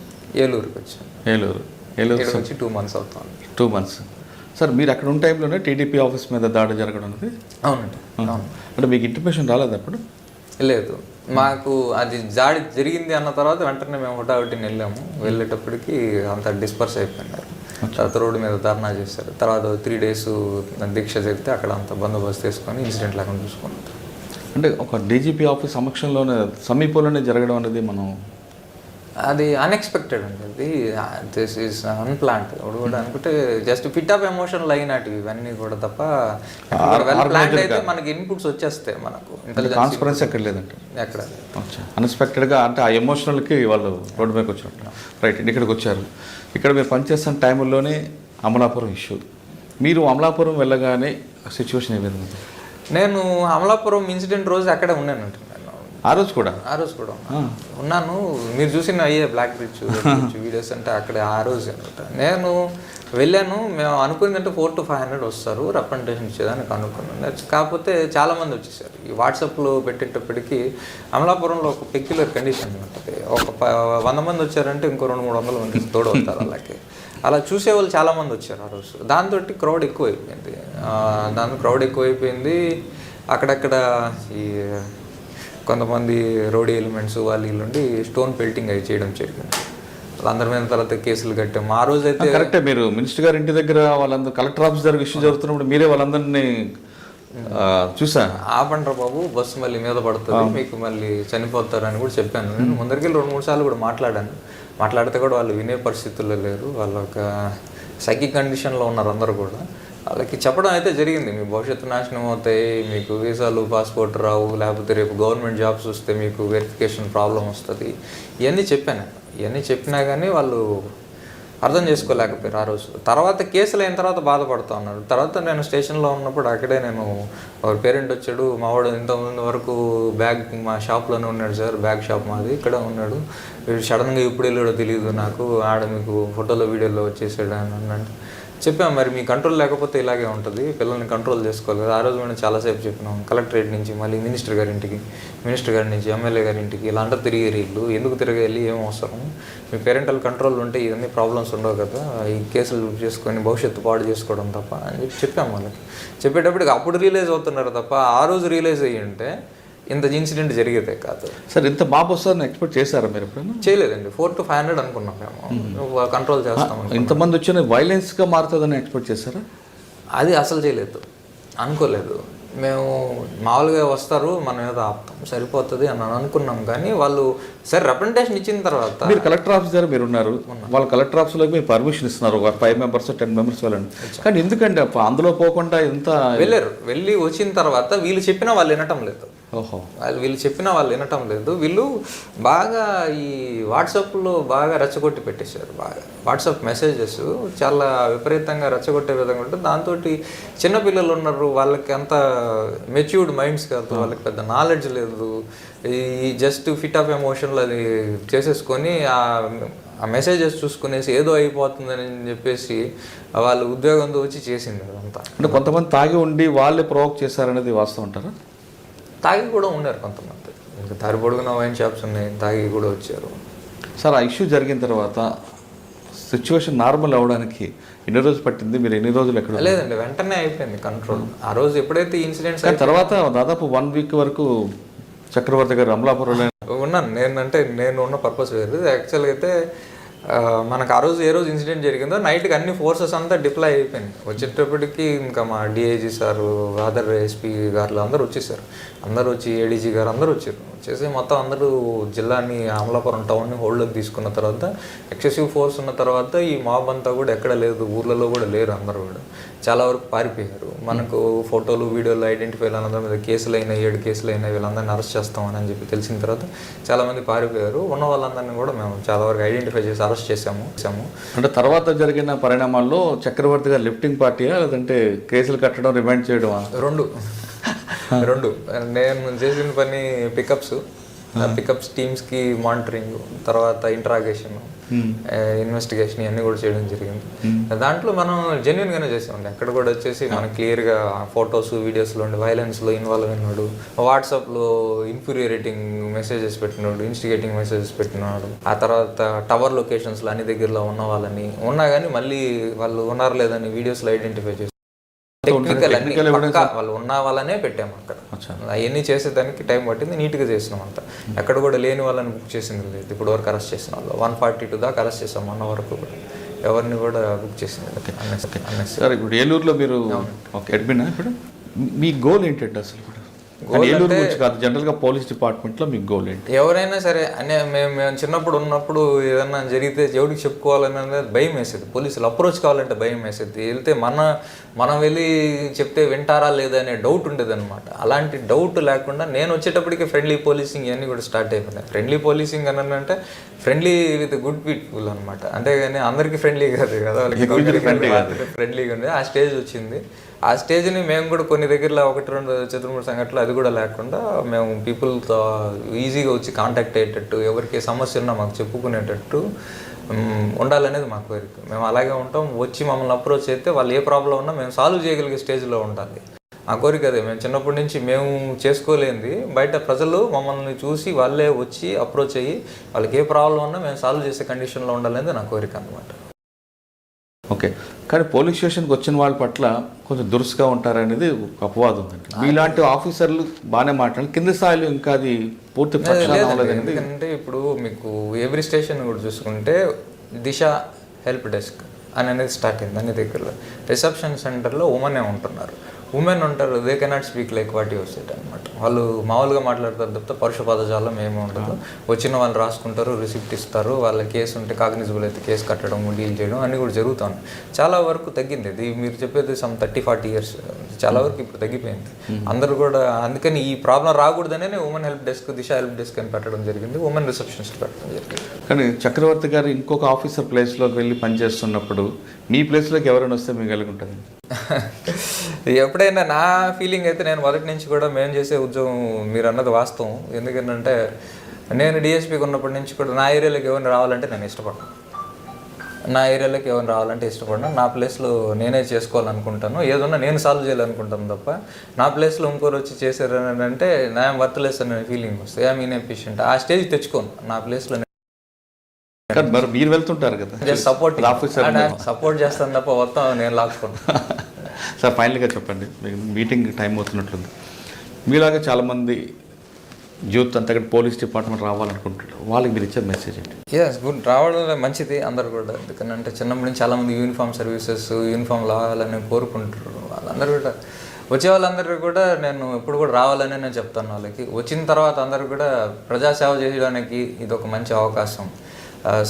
ఏలూరుకి వచ్చాను. ఏలూరు వచ్చి 2 months అవుతుంది. 2 months. సార్ మీరు అక్కడ ఉన్న టైంలోనే టీడీపీ ఆఫీస్ మీద దాడి జరగడం అనేది? అవునండి. అవును. అంటే మీకు ఇంటిమేషన్ రాలేదు అప్పుడు? లేదు, మాకు అది దాడి జరిగింది అన్న తర్వాత వెంటనే మేము హుటాహుటిని వెళ్ళాము. వెళ్ళేటప్పటికి అంత డిస్పర్స్ అయిపోయినారు. తర్వాత రోడ్డు మీద ధర్నా చేశారు. తర్వాత 3 days దీక్ష జరిగితే అక్కడ అంత బందోబస్తు వేసుకొని ఇన్సిడెంట్ లేకుండా చూసుకున్నాం. అంటే ఒక డీజీపీ ఆఫీస్ సమక్షంలోనే సమీపంలోనే జరగడం అనేది అది అన్ఎక్స్పెక్టెడ్ అండి. అది దిస్ ఈస్ అన్ప్లాంట్. ఇప్పుడు కూడా అనుకుంటే జస్ట్ ఫిట్ ఆఫ్ ఎమోషనల్ అయినట్టు ఇవన్నీ కూడా తప్ప ప్లాంట్ అయితే మనకి ఇన్పుట్స్ వచ్చేస్తాయి. మనకు ట్రాన్స్పరెన్సీ ఎక్కడ లేదంటే ఎక్కడ అన్ఎక్స్పెక్టెడ్గా అంటే ఆ ఎమోషనల్కి వాళ్ళు రోడ్డు మీదకి వచ్చారు. రైట్. ఇక్కడికి వచ్చారు. ఇక్కడ మీరు పనిచేస్తున్న టైంలోనే అమలాపురం ఇష్యూ. మీరు అమలాపురం వెళ్ళగానే సిచ్యువేషన్ ఏ విధంగా? నేను అమలాపురం ఇన్సిడెంట్ రోజు అక్కడే ఉన్నాను. ఆ రోజు కూడా ఉన్నాను. మీరు చూసిన బ్లాక్ బ్రిడ్జ్ వీడియోస్ అంటే అక్కడే ఆ రోజు అనమాట. నేను వెళ్ళాను. మేము అనుకుందంటే 400 to 500 వస్తారు రిప్రజెంటేషన్ ఇచ్చేదానికి అనుకున్నాను. కాకపోతే చాలామంది వచ్చేసారు. ఈ వాట్సాప్లో పెట్టేటప్పటికి అమలాపురంలో ఒక పెక్యులర్ కండిషన్ ఉంటుంది. ఒక 100 మంది వచ్చారంటే ఇంకో 200-300 మంది తోడు వస్తారు. అలాగే అలా చూసేవాళ్ళు చాలామంది వచ్చారు ఆ రోజు. దాంతో క్రౌడ్ ఎక్కువైపోయింది. అక్కడక్కడ ఈ కొంతమంది రోడీ ఎలిమెంట్స్ వాళ్ళు వీళ్ళుండి స్టోన్ పెల్టింగ్ అవి చేయడం జరిగింది. వాళ్ళందరి మీద తర్వాత కేసులు కట్టాము. ఆ రోజు అయితే కరెక్టే. మీరు మినిస్టర్ గారి ఇంటి దగ్గర వాళ్ళందరూ కలెక్టర్ ఆఫీస్ దగ్గర ఇష్యూ జరుగుతున్నప్పుడు మీరే వాళ్ళందరినీ చూసా. ఆపండ్రా బాబు, బస్సు మళ్ళీ మీద పడుతుంది, మీకు మళ్ళీ చనిపోతారు అని కూడా చెప్పాను. నేను ముందరికి 2-3 సార్లు కూడా మాట్లాడితే కూడా వాళ్ళు వినే పరిస్థితుల్లో లేరు. వాళ్ళు ఒక సైకిక్ కండిషన్లో ఉన్నారు అందరూ కూడా. వాళ్ళకి చెప్పడం అయితే జరిగింది, మీ భవిష్యత్తు నాశనం అవుతాయి, మీకు వీసాలు పాస్పోర్ట్ రావు, లేకపోతే రేపు గవర్నమెంట్ జాబ్స్ వస్తే మీకు వెరిఫికేషన్ ప్రాబ్లం వస్తుంది, ఇవన్నీ చెప్పాను. ఇవన్నీ చెప్పినా కానీ వాళ్ళు అర్థం చేసుకోలేకపోయారు ఆ రోజు. తర్వాత కేసులు అయిన తర్వాత బాధపడుతూ ఉన్నాడు. తర్వాత నేను స్టేషన్లో ఉన్నప్పుడు అక్కడే నేను ఒక పేరెంట్ వచ్చాడు, మావాడు ఇంతకుముందు వరకు బ్యాగ్ మా షాప్లోనే ఉన్నాడు సార్, బ్యాగ్ షాప్ మాది, ఇక్కడ ఉన్నాడు, వీడు సడన్గా ఇప్పుడు వెళ్ళాడో తెలియదు నాకు, ఆడ మీకు ఫోటోలో వీడియోలో వచ్చేసాడు అని అన్నట్టు చెప్పాము. మరి మీ కంట్రోల్ లేకపోతే ఇలాగే ఉంటుంది, పిల్లల్ని కంట్రోల్ చేసుకోవాలి కదా. ఆ రోజు మేము చాలాసేపు చెప్పినాం. కలెక్టరేట్ నుంచి మళ్ళీ మినిస్టర్ గారి ఇంటికి, మినిస్టర్ గారి నుంచి ఎమ్మెల్యే గారి ఇంటికి, ఇలా అంతా తిరిగే ఇల్లు ఎందుకు తిరగాలి, ఏం అవసరం, మీ పేరెంటల్ కంట్రోల్ ఉంటే ఇవన్నీ ప్రాబ్లమ్స్ ఉండవు కదా, ఈ కేసులు చేసుకొని భవిష్యత్తు పాడు చేసుకోవడం తప్ప అని చెప్పి చెప్పాము వాళ్ళకి. చెప్పేటప్పటికి అప్పుడు రియలైజ్ అవుతున్నారు తప్ప ఆ రోజు రియలైజ్ అయ్యి ఉంటే ఇంత ఇన్సిడెంట్ జరిగేదే కాదు. సార్ ఇంత బాబు వస్తారని ఎక్స్పెక్ట్ చేశారా మీరు ఎప్పుడైనా? చేయలేదండి. 400 to 500 అనుకున్నాం మేము, కంట్రోల్ చేస్తాం. ఇంతమంది వచ్చిన వైలెన్స్గా మారుతుందని ఎక్స్పెక్ట్ చేశారా? అది అసలు చేయలేదు, అనుకోలేదు. మేము మామూలుగా వస్తారు, మనం ఏదో ఆపుతాం సరిపోతుంది అని అనుకున్నాం. కానీ వాళ్ళు సరే రిప్రజెంటేషన్ ఇచ్చిన తర్వాత మీరు కలెక్టర్ ఆఫీస్ దగ్గర మీరు ఉన్నారు, వాళ్ళు కలెక్టర్ ఆఫీస్లోకి మీరు పర్మిషన్ ఇస్తున్నారు, ఒక 5 members 10 members వెళ్ళండి. కానీ ఎందుకండి అందులో పోకుండా ఇంత వెళ్ళారు. వెళ్ళి వచ్చిన తర్వాత వీళ్ళు చెప్పినా వాళ్ళు వినటం లేదు. ఓహో, వీళ్ళు చెప్పినా వాళ్ళు వినటం లేదు. వీళ్ళు బాగా ఈ వాట్సాప్లో బాగా రెచ్చగొట్టి పెట్టేశారు. బాగా వాట్సాప్ మెసేజెస్ చాలా విపరీతంగా రెచ్చగొట్టే విధంగా ఉంటుంది. దాంతో చిన్నపిల్లలు ఉన్నారు, వాళ్ళకి అంత మెచ్యూర్డ్ మైండ్స్ కాదు, వాళ్ళకి పెద్ద నాలెడ్జ్ లేదు. ఈ జస్ట్ ఫిట్ ఆఫ్ ఎమోషన్లు అది చేసేసుకొని ఆ మెసేజెస్ చూసుకునేసి ఏదో అయిపోతుందని చెప్పేసి వాళ్ళు ఉద్యోగంతో వచ్చి చేసింది అదంతా. అంటే కొంతమంది తాగి ఉండి వాళ్ళే ప్రొవోక్ చేశారనేది వాస్తవం అంటారా? తాగి కూడా ఉన్నారు కొంతమంది, ఇంకా దారి పొడుగున వైన్ షాప్స్ ఉన్నాయి, తాగి కూడా వచ్చారు. సార్ ఆ ఇష్యూ జరిగిన తర్వాత సిచ్యువేషన్ నార్మల్ అవ్వడానికి ఎన్ని రోజులు పట్టింది? మీరు ఎన్ని రోజులు ఎక్కడ? లేదండి, వెంటనే అయిపోయింది కంట్రోల్. ఆ రోజు ఎప్పుడైతే ఇన్సిడెంట్స్ తర్వాత దాదాపు 1 week వరకు చక్రవర్తి గారు అమలాపురంలో ఉన్నాను నేను ఉన్న పర్పస్ వేరు. యాక్చువల్గా అయితే మనకు ఆ రోజు ఏ రోజు ఇన్సిడెంట్ జరిగిందో నైట్కి అన్ని ఫోర్సెస్ అంతా డిప్లాయ్ అయిపోయింది. వచ్చేటప్పటికి ఇంకా మా డిఐజీ సారు, అదర్ ఎస్పీ గారు అందరూ వచ్చేసారు. అందరూ వచ్చి ఏడీజీ గారు అందరూ వచ్చేసి మొత్తం అందరూ జిల్లాని అమలాపురం టౌన్ని హోల్డ్లోకి తీసుకున్న తర్వాత ఎక్సెసివ్ ఫోర్స్ ఉన్న తర్వాత ఈ మాబ్ అంతా కూడా ఎక్కడ లేదు, ఊర్లలో కూడా లేరు, అందరూ కూడా చాలా వరకు పారిపోయారు. మనకు ఫోటోలు వీడియోలు ఐడెంటిఫై అందరి మీద కేసులు అయినాయి, 7 కేసులు అయినాయి, వీళ్ళందరినీ అరెస్ట్ చేస్తామని చెప్పి తెలిసిన తర్వాత చాలామంది పారిపోయారు. ఉన్న వాళ్ళందరినీ కూడా మేము చాలా వరకు ఐడెంటిఫై చేసి అరెస్ట్ చేసాము. అంటే తర్వాత జరిగిన పరిణామాల్లో చక్రవర్తి గారు లిఫ్టింగ్ పార్టీయా లేదంటే కేసులు కట్టడం, రిమైండ్ చేయడం? రెండు. నేను చేసిన పని పికప్స్ టీమ్స్కి మానిటరింగ్, తర్వాత ఇంట్రాగేషన్, ఇన్వెస్టిగేషన్ ఇవన్నీ కూడా చేయడం జరిగింది. దాంట్లో మనం జెన్యున్గానే చేసామండి. అక్కడ కూడా వచ్చేసి మనం క్లియర్గా ఫొటోస్ వీడియోస్లో ఉండి వైలెన్స్లో ఇన్వాల్వ్ అయినాడు, వాట్సాప్లో ఇన్ఫ్యూరియేటింగ్ మెసేజెస్ పెట్టినాడు, ఇన్స్టిగేటింగ్ మెసేజెస్ పెట్టినాడు. ఆ తర్వాత టవర్ లొకేషన్స్లో అన్ని దగ్గరలో ఉన్న వాళ్ళని ఉన్నా కానీ మళ్ళీ వాళ్ళు ఉన్నారు లేదని వీడియోస్లో ఐడెంటిఫై చేసి టెక్నికల్ అన్ని వాళ్ళు ఉన్న వాళ్ళనే పెట్టాము అక్కడ. అవన్నీ చేసేదానికి టైం పట్టింది, నీట్గా చేసినాం అంతా. ఎక్కడ కూడా లేని వాళ్ళని బుక్ చేసింది లేదు. ఇప్పుడు వరకు అరెస్ట్ చేసిన వాళ్ళు 142 దాకా అరెస్ట్ చేసాం. మొన్న వరకు కూడా ఎవరిని కూడా బుక్ చేసింది. సార్ ఇప్పుడు ఏలూరులో మీరు అడ్మిన్, ఇప్పుడు మీ గోల్ ఏంటంటే అసలు ఇప్పుడు ఏలూరు గురించి కాదు, జనరల్గా పోలీస్ డిపార్ట్మెంట్లో మీ గోల్ ఏంటి? ఎవరైనా సరే మేము చిన్నప్పుడు ఉన్నప్పుడు ఏదన్నా జరిగితే ఎవరికి చెప్పుకోవాలనేది భయం వేసేది. పోలీసులు అప్రోచ్ కావాలంటే భయం వేసేది. వెళ్తే మనం వెళ్ళి చెప్తే వింటారా లేదా అనే డౌట్ ఉండేది అనమాట. అలాంటి డౌట్ లేకుండా నేను వచ్చేటప్పటికి ఫ్రెండ్లీ పోలీసింగ్ ఇవన్నీ కూడా స్టార్ట్ అయిపోయినాయి. ఫ్రెండ్లీ పోలీసింగ్ అని అంటే ఫ్రెండ్లీ విత్ గుడ్ పీపుల్ అనమాట. అంతేగాని అందరికీ ఫ్రెండ్లీ కాదు కదా, ఫ్రెండ్లీగా ఉంది. ఆ స్టేజ్ వచ్చింది. ఆ స్టేజ్ని మేము కూడా కొన్ని దగ్గరలో 1-2 చతుర్ముఖ సంఘటనలు అది కూడా లేకుండా మేము పీపుల్తో ఈజీగా వచ్చి కాంటాక్ట్ అయ్యేటట్టు, ఎవరికి సమస్య ఉన్నా మాకు చెప్పుకునేటట్టు ఉండాలనేది మా కోరిక. మేము అలాగే ఉంటాం. వచ్చి మమ్మల్ని అప్రోచ్ అయితే వాళ్ళు ఏ ప్రాబ్లం ఉన్నా మేము సాల్వ్ చేయగలిగే స్టేజ్లో ఉండాలి. ఆ కోరిక అదే. మేము చిన్నప్పటి నుంచి మేము చేసుకోలేంది బయట ప్రజలు మమ్మల్ని చూసి వాళ్ళే వచ్చి అప్రోచ్ అయ్యి వాళ్ళకి ఏ ప్రాబ్లం ఉన్నా మేము సాల్వ్ చేసే కండిషన్లో ఉండాలనేది నా కోరిక అనమాట. ఓకే, కానీ పోలీస్ స్టేషన్కి వచ్చిన వాళ్ళ పట్ల కొంచెం దురుసుగా ఉంటారనేది ఒక అపవాదం ఉందండి. మీలాంటి ఆఫీసర్లు బాగానే మాట్లాడాలి, కింద స్థాయిలో ఇంకా అది పూర్తి ఎందుకంటే ఇప్పుడు మీకు ఎవ్రీ స్టేషన్ కూడా చూసుకుంటే దిశ హెల్ప్ డెస్క్ అనేది స్టార్ట్ అయింది అన్ని దగ్గరలో. రిసెప్షన్ సెంటర్లో ఉమెనే ఉంటున్నారు. ఉమెన్ ఉంటారు, they cannot speak like what your set అనమాట. వాళ్ళు మామూలుగా మాట్లాడతారు తప్ప పరుష పదజాలం ఏమీ ఉండదు. వచ్చిన వాళ్ళు రాసుకుంటారు, రిసిప్ట్ ఇస్తారు, వాళ్ళ కేసు ఉంటే కాగ్నిజబుల్ అయితే కేసు కట్టడం, డీల్ చేయడం అన్నీ కూడా జరుగుతుంది. చాలా వరకు తగ్గింది. ఇది మీరు చెప్పేది 30-40 ఇయర్స్, చాలా వరకు ఇప్పుడు తగ్గిపోయింది. అందరూ కూడా అందుకని ఈ ప్రాబ్లం రాకూడదనే ఉమెన్ హెల్ప్ డెస్క్, దిశ హెల్ప్ డెస్క్ అని పెట్టడం జరిగింది, ఉమెన్ రిసెప్షనిస్ట్ పెట్టడం జరిగింది. కానీ చక్రవర్తి గారు ఇంకొక ఆఫీసర్ ప్లేస్లోకి వెళ్ళి పనిచేస్తున్నప్పుడు మీ ప్లేస్లోకి ఎవరైనా వస్తే మీకు కలిగి ఉంటుంది? ఎప్పుడైనా నా ఫీలింగ్ అయితే, నేను మొదటి నుంచి కూడా మేము చేసే ఉద్యోగం మీరు అన్నది వాస్తవం. ఎందుకంటే నేను డిఎస్పీకి ఉన్నప్పటి నుంచి కూడా నా ఏరియాలోకి ఎవరిని రావాలంటే నేను ఇష్టపడను. నా ప్లేస్లో నేనే చేసుకోవాలనుకుంటాను, ఏదన్నా నేను సాల్వ్ చేయాలనుకుంటాను తప్ప నా ప్లేస్లో ఇంకోరు వచ్చి చేశారు అని అంటే నా వర్త్లెస్ అనే ఫీలింగ్ వస్తుంది. ఐ మీన్ ఎఫిషియెంట్ ఆ స్టేజ్ తెచ్చుకోను. నా ప్లేస్లో మరి మీరు వెళ్తుంటారు కదా, జస్ట్ సపోర్ట్ చేస్తాను తప్ప మొత్తం నేను లాక్కున్నాను. సార్ ఫైనల్గా చెప్పండి, మీటింగ్ టైం అవుతున్నట్లుంది. మీలాగా చాలామంది యూత్ అంతా పోలీస్ డిపార్ట్మెంట్ రావాలనుకుంటారు, వాళ్ళకి మీరు ఇచ్చే మెసేజ్ ఏంటి? గుడ్, రావడం మంచిది అందరు కూడా. ఎందుకంటే చిన్నప్పటి నుంచి చాలామంది యూనిఫామ్ సర్వీసెస్, యూనిఫామ్ రావాలని కోరుకుంటారు. వాళ్ళందరూ కూడా వచ్చే వాళ్ళందరూ కూడా నేను ఎప్పుడు కూడా రావాలని నేను చెప్తాను వాళ్ళకి. వచ్చిన తర్వాత అందరూ కూడా ప్రజాసేవ చేయడానికి ఇది ఒక మంచి అవకాశం.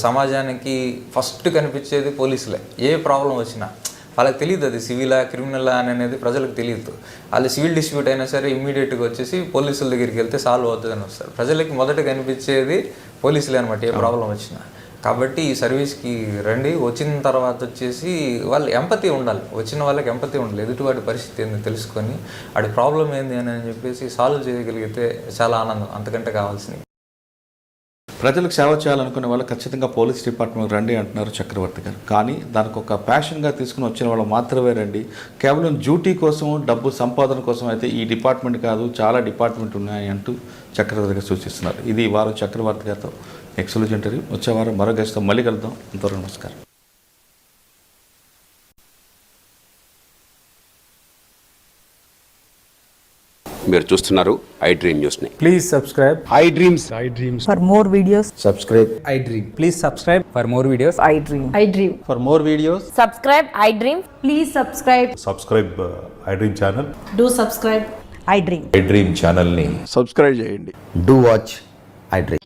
సమాజానికి ఫస్ట్ కనిపించేది పోలీసులే. ఏ ప్రాబ్లం వచ్చినా వాళ్ళకి తెలియదు అది సివిలా క్రిమినలా అనేది ప్రజలకు తెలియదు. వాళ్ళు సివిల్ డిస్ప్యూట్ అయినా సరే ఇమ్మీడియట్గా వచ్చేసి పోలీసుల దగ్గరికి వెళ్తే సాల్వ్ అవుతుందని వస్తారు. ప్రజలకి మొదట కనిపించేది పోలీసులే అనమాట, ఏ ప్రాబ్లం వచ్చినా. కాబట్టి ఈ సర్వీస్కి రండి. వచ్చిన తర్వాత వచ్చేసి వాళ్ళు ఎంపతి ఉండాలి, వచ్చిన వాళ్ళకి ఎంపతి ఉండాలి. ఎదుటివాడి పరిస్థితి ఏంది తెలుసుకొని వాడి ప్రాబ్లం ఏంది అని చెప్పేసి సాల్వ్ చేయగలిగితే చాలా ఆనందం, అంతకంటే కావాల్సింది. ప్రజలకు సేవ చేయాలనుకునే వాళ్ళు ఖచ్చితంగా పోలీస్ డిపార్ట్మెంట్ రండి అంటున్నారు చక్రవర్తి గారు. కానీ దానికి ఒక ప్యాషన్గా తీసుకుని వచ్చిన వాళ్ళు మాత్రమే రండి. కేవలం డ్యూటీ కోసం, డబ్బు సంపాదన కోసం అయితే ఈ డిపార్ట్మెంట్ కాదు, చాలా డిపార్ట్మెంట్ ఉన్నాయి అంటూ చక్రవర్తి గారు సూచిస్తున్నారు. ఇది ఈ వారం చక్రవర్తి గారితో ఎక్స్క్లూజివ్ ఇంటర్వ్యూ. వచ్చే వారం మరో గెస్ట్తో మళ్ళీ కలుద్దాం. అంతవరకు నమస్కారం. మీరు చూస్తున్నారు ఐ డ్రీమ్ న్యూస్ని. Please subscribe I dreams For more videos, subscribe. I Dream. Please subscribe for more videos. I dream. I dream. For more videos, Subscribe, I dream. Please subscribe. Subscribe I dream channel. Do subscribe. I dream. I dream ఛానల్ని subscribe చేయండి. Do watch I dream.